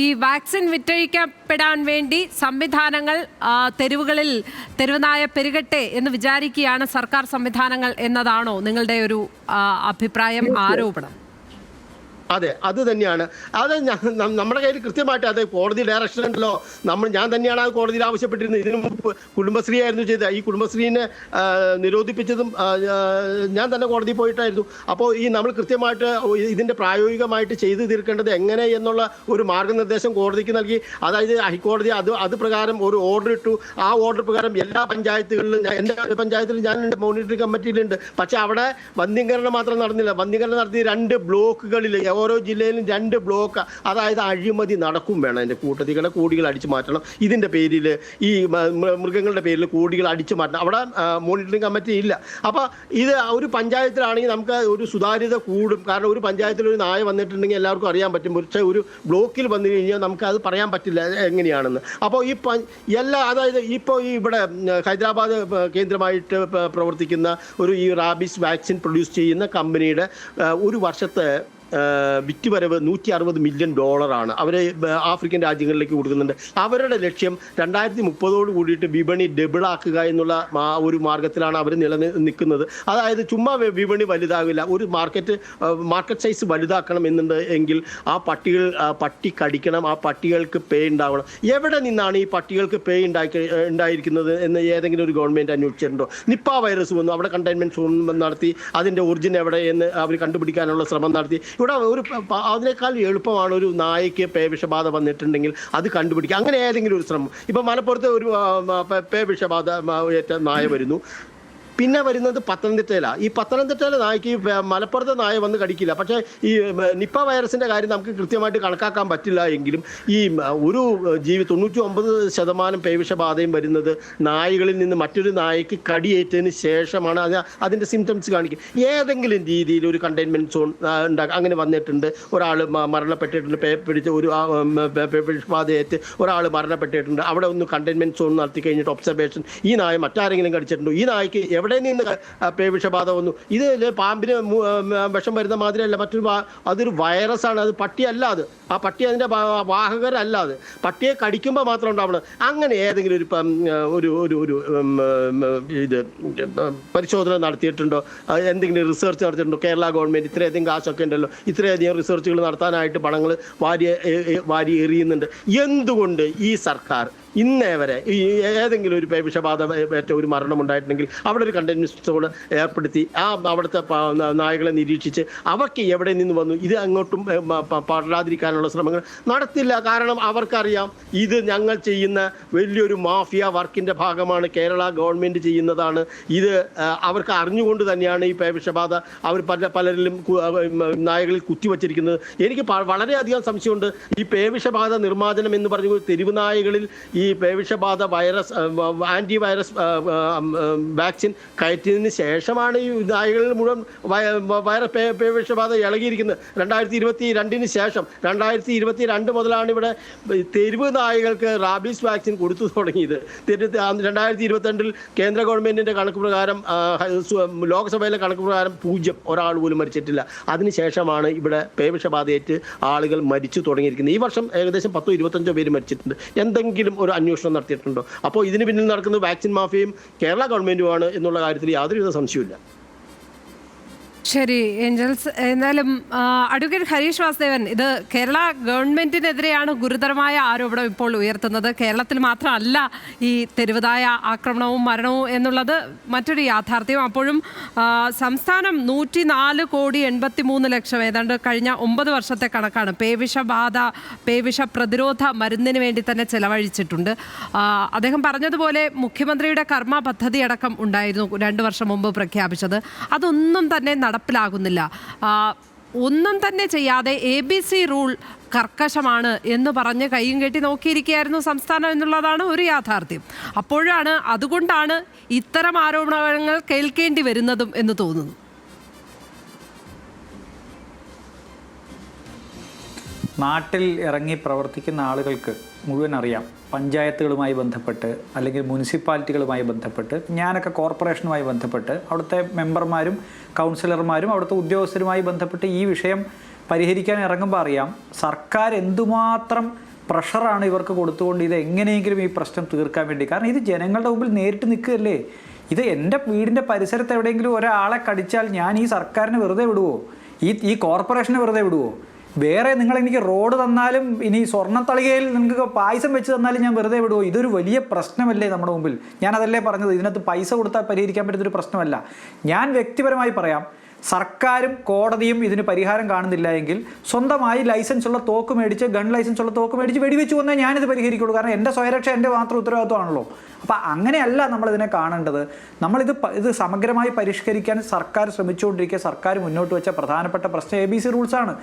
ഈ വാക്സിൻ വിറ്റഴിക്കപ്പെടാൻ വേണ്ടി സംവിധാനങ്ങൾ തെരുവുകളിൽ തെരുവുനായ പെരുകട്ടെ എന്ന് വിചാരിക്കുകയാണ് സർക്കാർ സംവിധാനങ്ങൾ എന്നതാണോ നിങ്ങളുടെ ഒരു അഭിപ്രായം, ആരോപണം? അതെ, അത് തന്നെയാണ്. അത് നമ്മുടെ കയ്യിൽ കൃത്യമായിട്ട് അത് കോടതി ഡയറക്ഷൻ ഉണ്ടല്ലോ. ഞാൻ തന്നെയാണ് അത് കോടതിയിൽ ആവശ്യപ്പെട്ടിരുന്നത്. ഇതിനു മുമ്പ് കുടുംബശ്രീ ആയിരുന്നു ചെയ്തത്. ഈ കുടുംബശ്രീനെ നിരോധിപ്പിച്ചതും ഞാൻ തന്നെ കോടതിയിൽ പോയിട്ടായിരുന്നു. അപ്പോൾ നമ്മൾ കൃത്യമായിട്ട് ഇതിൻ്റെ പ്രായോഗികമായിട്ട് ചെയ്തു തീർക്കേണ്ടത് എങ്ങനെ എന്നുള്ള ഒരു മാർഗനിർദ്ദേശം കോടതിക്ക് നൽകി. അതായത് ഹൈക്കോടതി അത് പ്രകാരം ഒരു ഓർഡർ ഇട്ടു. ആ ഓർഡർ പ്രകാരം എല്ലാ പഞ്ചായത്തുകളിലും എൻ്റെ പഞ്ചായത്തിൽ ഞാനുണ്ട്, മോണിറ്ററിംഗ് കമ്മിറ്റിയിലുണ്ട്. പക്ഷേ അവിടെ വന്ധ്യംകരണം മാത്രം നടന്നില്ല. വന്ധ്യംകരണം നടത്തി 2 ബ്ലോക്കുകളിൽ ഓരോ ജില്ലയിലും 2 ബ്ലോക്ക്. അതായത് അഴിമതി നടക്കും വേണം. അതിൻ്റെ കൂട്ടത്തികളെ കോടികൾ അടിച്ചു മാറ്റണം. ഇതിൻ്റെ പേരിൽ ഈ മൃഗങ്ങളുടെ പേരിൽ കോടികൾ അടിച്ചു മാറ്റണം. അവിടെ മോണിറ്ററിംഗ് കമ്മിറ്റി ഇല്ല. അപ്പോൾ ഇത് ഒരു പഞ്ചായത്തിലാണെങ്കിൽ നമുക്ക് ഒരു സുതാര്യത കൂടും. കാരണം ഒരു പഞ്ചായത്തിൽ ഒരു നായ വന്നിട്ടുണ്ടെങ്കിൽ എല്ലാവർക്കും അറിയാൻ പറ്റും. പക്ഷേ ഒരു ബ്ലോക്കിൽ വന്നു കഴിഞ്ഞാൽ നമുക്ക് അത് പറയാൻ പറ്റില്ല എങ്ങനെയാണെന്ന്. അപ്പോൾ അതായത് ഇപ്പോൾ ഇവിടെ ഹൈദരാബാദ് കേന്ദ്രമായിട്ട് പ്രവർത്തിക്കുന്ന ഈ റാബീസ് വാക്സിൻ പ്രൊഡ്യൂസ് ചെയ്യുന്ന കമ്പനിയുടെ ഒരു വർഷത്തെ വിറ്റുവരവ് $160 മില്യൺ അവർ ആഫ്രിക്കൻ രാജ്യങ്ങളിലേക്ക് കൊടുക്കുന്നുണ്ട്. അവരുടെ ലക്ഷ്യം 2030 കൂടിയിട്ട് വിപണി ഡബിളാക്കുക എന്നുള്ള ഒരു മാർഗത്തിലാണ് അവർ നിൽക്കുന്നത്. അതായത് ചുമ്മാ വിപണി വലുതാകില്ല, ഒരു മാർക്കറ്റ് സൈസ് വലുതാക്കണം എന്നുണ്ട് എങ്കിൽ പട്ടി കടിക്കണം, ആ പട്ടികൾക്ക് പേ ഉണ്ടാവണം. എവിടെ നിന്നാണ് ഈ പട്ടികൾക്ക് പേ ഉണ്ടായിരിക്കുന്നത് എന്ന് ഏതെങ്കിലും ഒരു ഗവൺമെൻറ് അന്വേഷിച്ചിട്ടുണ്ടോ? നിപ്പ വൈറസ് വന്നു, അവിടെ കണ്ടെയ്ൻമെൻറ്റ് സോൺ നടത്തി അതിൻ്റെ ഒറിജിൻ എവിടെ എന്ന് അവർ കണ്ടുപിടിക്കാനുള്ള ശ്രമം നടത്തി. ഇവിടെ അതിനേക്കാൾ എളുപ്പമാണ് ഒരു നായയ്ക്ക് പേവിഷബാധ വന്നിട്ടുണ്ടെങ്കിൽ അത് കണ്ടുപിടിക്കുക. അങ്ങനെ ഏതെങ്കിലും ഒരു ശ്രമം. ഇപ്പം മലപ്പുറത്ത് ഒരു പേവിഷബാധ ഏറ്റ നായ വരുന്നു. പിന്നെ വരുന്നത് പത്തനംതിട്ടയിലാണ്. ഈ പത്തനംതിട്ടയിലെ നായ്ക്ക് മലപ്പുറത്തെ നായ വന്ന് കടിക്കില്ല. പക്ഷേ ഈ നിപ്പ വൈറസിൻ്റെ കാര്യം നമുക്ക് കൃത്യമായിട്ട് കണക്കാക്കാൻ പറ്റില്ല എങ്കിലും ഈ ഒരു 99% പേവിഷബാധയും വരുന്നത് നായകളിൽ നിന്ന് മറ്റൊരു നായക്ക് കടിയേറ്റതിന് ശേഷമാണ്. അതിൻ്റെ സിംറ്റംസ് കാണിക്കും. ഏതെങ്കിലും രീതിയിൽ ഒരു കണ്ടെയ്ൻമെൻറ്റ് സോൺ അങ്ങനെ വന്നിട്ടുണ്ട്, ഒരാൾ മരണപ്പെട്ടിട്ടുണ്ട്, പിടിച്ച് ഒരു പേവിഷബാധയേറ്റ് ഒരാൾ മരണപ്പെട്ടിട്ടുണ്ട്, അവിടെ ഒന്ന് കണ്ടെയ്ൻമെൻറ്റ് സോൺ നടത്തി കഴിഞ്ഞിട്ട് ഒബ്സർവേഷൻ, ഈ നായ മറ്റാരെങ്കിലും കടിച്ചിട്ടുണ്ടോ, ഈ നായ്ക്ക് എവിടെ നിന്ന് പേവിഷബാധ വന്നു, ഇത് പാമ്പിന് വിഷം വരുന്ന മാതിരിയല്ല, അതൊരു വൈറസാണ്, അത് പട്ടിയല്ല, ആ പട്ടി അതിൻ്റെ വാഹകരല്ല, അത് പട്ടിയെ കടിക്കുമ്പോൾ മാത്രം ഉണ്ടാവണം. അങ്ങനെ ഏതെങ്കിലും ഒരു ഇത് പരിശോധന നടത്തിയിട്ടുണ്ടോ, എന്തെങ്കിലും റിസർച്ച് നടത്തിയിട്ടുണ്ടോ? കേരള ഗവൺമെൻറ് ഇത്രയധികം കാശൊക്കെ ഉണ്ടല്ലോ, ഇത്രയധികം റിസർച്ചുകൾ നടത്താനായിട്ട് പണങ്ങൾ വാരി എറിയുന്നുണ്ട്. എന്തുകൊണ്ട് ഈ സർക്കാർ ഇന്നേ വരെ ഈ ഏതെങ്കിലും ഒരു പേവിഷബാധ ഏറ്റ ഒരു മരണം ഉണ്ടായിട്ടുണ്ടെങ്കിൽ അവിടെ ഒരു കണ്ടെയ്ൻമെന്റ് സോൺ ഏർപ്പെടുത്തി അവിടുത്തെ നായകളെ നിരീക്ഷിച്ച് അവർക്ക് എവിടെ നിന്ന് വന്നു ഇത് അങ്ങോട്ടും പടരാതിരിക്കാനുള്ള ശ്രമങ്ങൾ നടത്തില്ല? കാരണം അവർക്കറിയാം ഇത് ഞങ്ങൾ ചെയ്യുന്ന വലിയൊരു മാഫിയ വർക്കിൻ്റെ ഭാഗമാണ്, കേരള ഗവൺമെൻറ് ചെയ്യുന്നതാണ്. ഇത് അവർക്ക് അറിഞ്ഞുകൊണ്ട് തന്നെയാണ് ഈ പേവിഷബാധ അവർ പലരിലും നായകളിൽ കുത്തിവച്ചിരിക്കുന്നത്. എനിക്ക് വളരെയധികം സംശയമുണ്ട്. ഈ പേവിഷബാധ നിർമ്മാർജ്ജനം എന്ന് പറഞ്ഞു തെരുവ് നായകളിൽ ഈ പേവിഷബാധ വൈറസ് ആൻറ്റി വൈറസ് വാക്സിൻ കയറ്റിയതിന് ശേഷമാണ് ഈ നായകളിൽ മുഴുവൻ പേവിഷബാധ ഇളകിയിരിക്കുന്നത്. 2022 ശേഷം 2022 മുതലാണ് ഇവിടെ തെരുവ് നായകൾക്ക് റാബീസ് വാക്സിൻ കൊടുത്തു തുടങ്ങിയത്. 2022 കേന്ദ്ര ഗവൺമെൻറ്റിൻ്റെ കണക്ക് പ്രകാരം, ലോക്സഭയിലെ കണക്ക് പ്രകാരം 0 ഒരാൾ പോലും മരിച്ചിട്ടില്ല. അതിനുശേഷമാണ് ഇവിടെ പേവിഷബാധയേറ്റ് ആളുകൾ മരിച്ചു തുടങ്ങിയിരിക്കുന്നത്. ഈ വർഷം ഏകദേശം 10-25 പേര് മരിച്ചിട്ടുണ്ട്. എന്തെങ്കിലും ഒരു അന്വേഷണം നടത്തിയിട്ടുണ്ടോ? അപ്പോൾ ഇതിന് പിന്നിൽ നടക്കുന്നത് വാക്സിൻ മാഫിയയും കേരള ഗവൺമെന്റുമാണ് എന്നുള്ള കാര്യത്തിൽ യാതൊരുവിധ സംശയമില്ല. ശരി ഏഞ്ചൽസ്, എന്നാലും അഡ്വക്കേറ്റ് ഹരീഷ് വാസുദേവൻ, ഇത് കേരള ഗവൺമെന്റിനെതിരെയാണ് ഗുരുതരമായ ആരോപണം ഇപ്പോൾ ഉയർത്തുന്നത്. കേരളത്തിൽ മാത്രമല്ല ഈ തെരുവുനായ ആക്രമണവും മരണവും എന്നുള്ളത് മറ്റൊരു യാഥാർത്ഥ്യം. അപ്പോഴും സംസ്ഥാനം 104,83,00,000 ഏതാണ്ട് കഴിഞ്ഞ 9 വർഷത്തെ കണക്കാണ് പേവിഷ പ്രതിരോധ മരുന്നിന് വേണ്ടി തന്നെ ചെലവഴിച്ചിട്ടുണ്ട്. അദ്ദേഹം പറഞ്ഞതുപോലെ മുഖ്യമന്ത്രിയുടെ കർമ്മ പദ്ധതി അടക്കം ഉണ്ടായിരുന്നു 2 വർഷം മുമ്പ് പ്രഖ്യാപിച്ചത്. അതൊന്നും തന്നെ നടപ്പിലാകുന്നില്ല. ഒന്നും തന്നെ ചെയ്യാതെ ABC റൂൾ കർക്കശമാണ് എന്ന് പറഞ്ഞ് കയ്യും കെട്ടി നോക്കിയിരിക്കുകയായിരുന്നു സംസ്ഥാനം എന്നുള്ളതാണ് ഒരു യാഥാർത്ഥ്യം. അതുകൊണ്ടാണ് ഇത്തരം ആരോപണങ്ങൾ കേൾക്കേണ്ടി വരുന്നതും എന്ന് തോന്നുന്നു. നാട്ടിൽ ഇറങ്ങി പ്രവർത്തിക്കുന്ന ആളുകൾക്ക് മുഴുവൻ അറിയാം, പഞ്ചായത്തുകളുമായി ബന്ധപ്പെട്ട് അല്ലെങ്കിൽ മുനിസിപ്പാലിറ്റികളുമായി ബന്ധപ്പെട്ട്, ഞാനൊക്കെ കോർപ്പറേഷനുമായി ബന്ധപ്പെട്ട് അവിടുത്തെ മെമ്പർമാരും കൗൺസിലർമാരും അവിടുത്തെ ഉദ്യോഗസ്ഥരുമായി ബന്ധപ്പെട്ട് ഈ വിഷയം പരിഹരിക്കാൻ ഇറങ്ങുമ്പോൾ അറിയാം സർക്കാർ എന്തുമാത്രം പ്രഷറാണ് ഇവർക്ക് കൊടുത്തുകൊണ്ട് ഇത് എങ്ങനെയെങ്കിലും ഈ പ്രശ്നം തീർക്കാൻ വേണ്ടി. കാരണം ഇത് ജനങ്ങളുടെ മുമ്പിൽ നേരിട്ട് നിൽക്കുകയല്ലേ. ഇത് എൻ്റെ വീടിൻ്റെ പരിസരത്ത് എവിടെയെങ്കിലും ഒരാളെ കടിച്ചാൽ ഞാൻ ഈ സർക്കാരിനെ വെറുതെ വിടുവോ? ഈ കോർപ്പറേഷനെ വെറുതെ വിടുവോ? വേറെ നിങ്ങൾ എനിക്ക് റോഡ് തന്നാലും ഇനി സ്വർണ്ണത്തളികയിൽ നിങ്ങൾക്ക് പായസം വെച്ച് തന്നാലും ഞാൻ വെറുതെ വിടുമോ? ഇതൊരു വലിയ പ്രശ്നമല്ലേ നമ്മുടെ മുമ്പിൽ? ഞാനതല്ലേ പറഞ്ഞത്, ഇതിനകത്ത് പൈസ കൊടുത്താൽ പരിഹരിക്കാൻ പറ്റുന്നൊരു പ്രശ്നമല്ല. ഞാൻ വ്യക്തിപരമായി പറയാം, സർക്കാരും കോടതിയും ഇതിന് പരിഹാരം കാണുന്നില്ല എങ്കിൽ സ്വന്തമായി ലൈസൻസ് ഉള്ള തോക്ക് മേടിച്ച്, ഗൺ ലൈസൻസ് ഉള്ള തോക്ക് മേടിച്ച് വെടിവെച്ച് വന്നാൽ ഞാനിത് പരിഹരിക്കുള്ളൂ. കാരണം എൻ്റെ സ്വയരക്ഷ എൻ്റെ മാത്രം ഉത്തരവാദിത്വമാണല്ലോ. അപ്പോൾ അങ്ങനെയല്ല നമ്മളിതിനെ കാണേണ്ടത്. ഇത് സമഗ്രമായി പരിഷ്കരിക്കാൻ സർക്കാർ ശ്രമിച്ചുകൊണ്ടിരിക്കുക. സർക്കാർ മുന്നോട്ട് വെച്ച പ്രധാനപ്പെട്ട പ്രശ്നം ABC റൂൾസാണ്.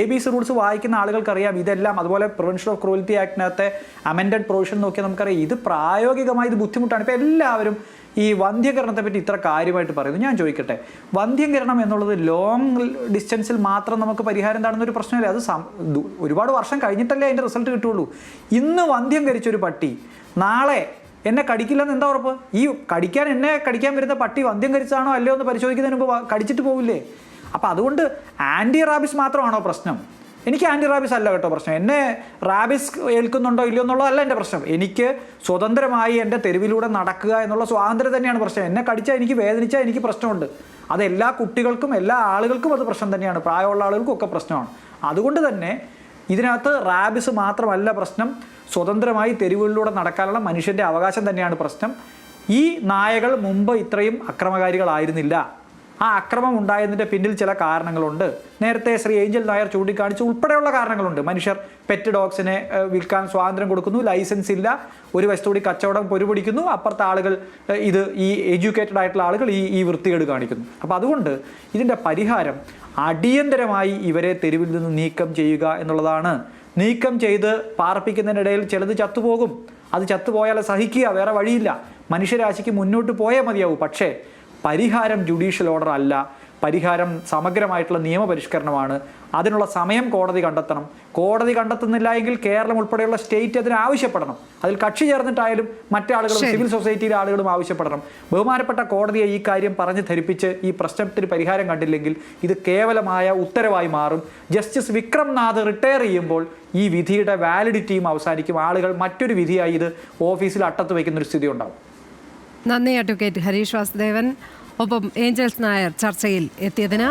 ABC റൂൾസ് വായിക്കുന്ന ആളുകൾക്കറിയാം ഇതെല്ലാം. അതുപോലെ പ്രിവെൻഷൻ ഓഫ് ക്രൂവൽറ്റി ആക്ടിനകത്തെ അമെൻഡഡ് പ്രൊവിഷൻ നോക്കിയാൽ നമുക്കറിയാം ഇത് പ്രായോഗികമായി ഇത് ബുദ്ധിമുട്ടാണ്. ഇപ്പോൾ എല്ലാവരും ഈ വന്ധ്യകരണത്തെ പറ്റി ഇത്ര കാര്യമായിട്ട് പറയുന്നു. ഞാൻ ചോദിക്കട്ടെ, വന്ധ്യകരണം എന്നുള്ളത് ലോങ് ഡിസ്റ്റൻസിൽ മാത്രം നമുക്ക് പരിഹാരം എന്താണെന്നൊരു പ്രശ്നമില്ല. അത് ഒരുപാട് വർഷം കഴിഞ്ഞിട്ടല്ലേ അതിൻ്റെ റിസൾട്ട് കിട്ടുള്ളൂ. ഇന്ന് വന്ധ്യംകരിച്ചൊരു പട്ടി നാളെ എന്നെ കടിക്കില്ലെന്ന് എന്താ ഉറപ്പ്? എന്നെ കടിക്കാൻ വരുന്ന പട്ടി വന്ധ്യംകരിച്ചാണോ അല്ലയോ എന്ന് പരിശോധിക്കുന്നതിന് മുമ്പ് കടിച്ചിട്ട് പോവില്ലേ? അപ്പം അതുകൊണ്ട് ആൻറ്റി റാബിസ് മാത്രമാണോ പ്രശ്നം? എനിക്ക് ആൻറ്റി റാബിസ് അല്ല കേട്ടോ പ്രശ്നം. എന്നെ റാബിസ് ഏൽക്കുന്നുണ്ടോ ഇല്ലയോ എന്നുള്ളതല്ല എൻ്റെ പ്രശ്നം. എനിക്ക് സ്വതന്ത്രമായി എൻ്റെ തെരുവിലൂടെ നടക്കുക എന്നുള്ള സ്വാതന്ത്ര്യം തന്നെയാണ് പ്രശ്നം. എന്നെ കടിച്ചാൽ എനിക്ക് വേദനിച്ചാൽ എനിക്ക് പ്രശ്നമുണ്ട്. അത് എല്ലാ കുട്ടികൾക്കും എല്ലാ ആളുകൾക്കും അത് പ്രശ്നം തന്നെയാണ്. പ്രായമുള്ള ആളുകൾക്കും ഒക്കെ പ്രശ്നമാണ്. അതുകൊണ്ട് തന്നെ ഇതിനകത്ത് റാബിസ് മാത്രമല്ല പ്രശ്നം, സ്വതന്ത്രമായി തെരുവുകളിലൂടെ നടക്കാനുള്ള മനുഷ്യൻ്റെ അവകാശം തന്നെയാണ് പ്രശ്നം. ഈ നായകൾ മുമ്പ് ഇത്രയും അക്രമകാരികളായിരുന്നില്ല. ആ അക്രമം ഉണ്ടായതിൻ്റെ പിന്നിൽ ചില കാരണങ്ങളുണ്ട്. നേരത്തെ ശ്രീ ഏഞ്ചൽ നായർ ചൂണ്ടിക്കാണിച്ച് ഉൾപ്പെടെയുള്ള കാരണങ്ങളുണ്ട്. മനുഷ്യർ പെറ്റ് ഡോഗ്സിനെ വിൽക്കാൻ സ്വാതന്ത്ര്യം കൊടുക്കുന്നു, ലൈസൻസ് ഇല്ല, ഒരു വശത്തുകൂടി കച്ചവടം പൊരുപിടിക്കുന്നു, അപ്പുറത്തെ ആളുകൾ ഈ എഡ്യൂക്കേറ്റഡ് ആയിട്ടുള്ള ആളുകൾ ഈ വൃത്തികേട് കാണിക്കുന്നു. അപ്പോൾ അതുകൊണ്ട് ഇതിൻ്റെ പരിഹാരം അടിയന്തരമായി ഇവരെ തെരുവിൽ നിന്ന് നീക്കം ചെയ്യുക എന്നുള്ളതാണ്. നീക്കം ചെയ്ത് പാർപ്പിക്കുന്നതിനിടയിൽ ചിലത് ചത്തുപോകും. അത് ചത്തുപോയാൽ സഹിക്കുക, വേറെ വഴിയില്ല. മനുഷ്യരാശിക്ക് മുന്നോട്ട് പോയേ മതിയാവൂ. പക്ഷേ പരിഹാരം ജുഡീഷ്യൽ ഓർഡർ അല്ല, പരിഹാരം സമഗ്രമായിട്ടുള്ള നിയമപരിഷ്കരണമാണ്. അതിനുള്ള സമയം കോടതി കണ്ടെത്തണം. കോടതി കണ്ടെത്തുന്നില്ല എങ്കിൽ കേരളം ഉൾപ്പെടെയുള്ള സ്റ്റേറ്റ് അതിന് ആവശ്യപ്പെടണം. അതിൽ കക്ഷി ചേർന്നിട്ടായാലും മറ്റാളുകളും സിവിൽ സൊസൈറ്റിയിലെ ആളുകളും ആവശ്യപ്പെടണം. ബഹുമാനപ്പെട്ട കോടതിയെ ഈ കാര്യം പറഞ്ഞ് ധരിപ്പിച്ച് ഈ പ്രശ്നത്തിന് പരിഹാരം കണ്ടില്ലെങ്കിൽ ഇത് കേവലമായ ഉത്തരവായി മാറും. ജസ്റ്റിസ് വിക്രം നാഥ് റിട്ടയർ ചെയ്യുമ്പോൾ ഈ വിധിയുടെ വാലിഡിറ്റിയും അവസാനിക്കും. ആളുകൾ മറ്റൊരു വിധിയായി ഇത് ഓഫീസിൽ അട്ടത്ത് വയ്ക്കുന്നൊരു സ്ഥിതി ഉണ്ടാവും. നന്ദി അഡ്വക്കേറ്റ് ഹരീഷ് വാസുദേവൻ, ഒപ്പം ഏഞ്ചൽസ് നായർ ചർച്ചയിൽ എത്തിയതിന്.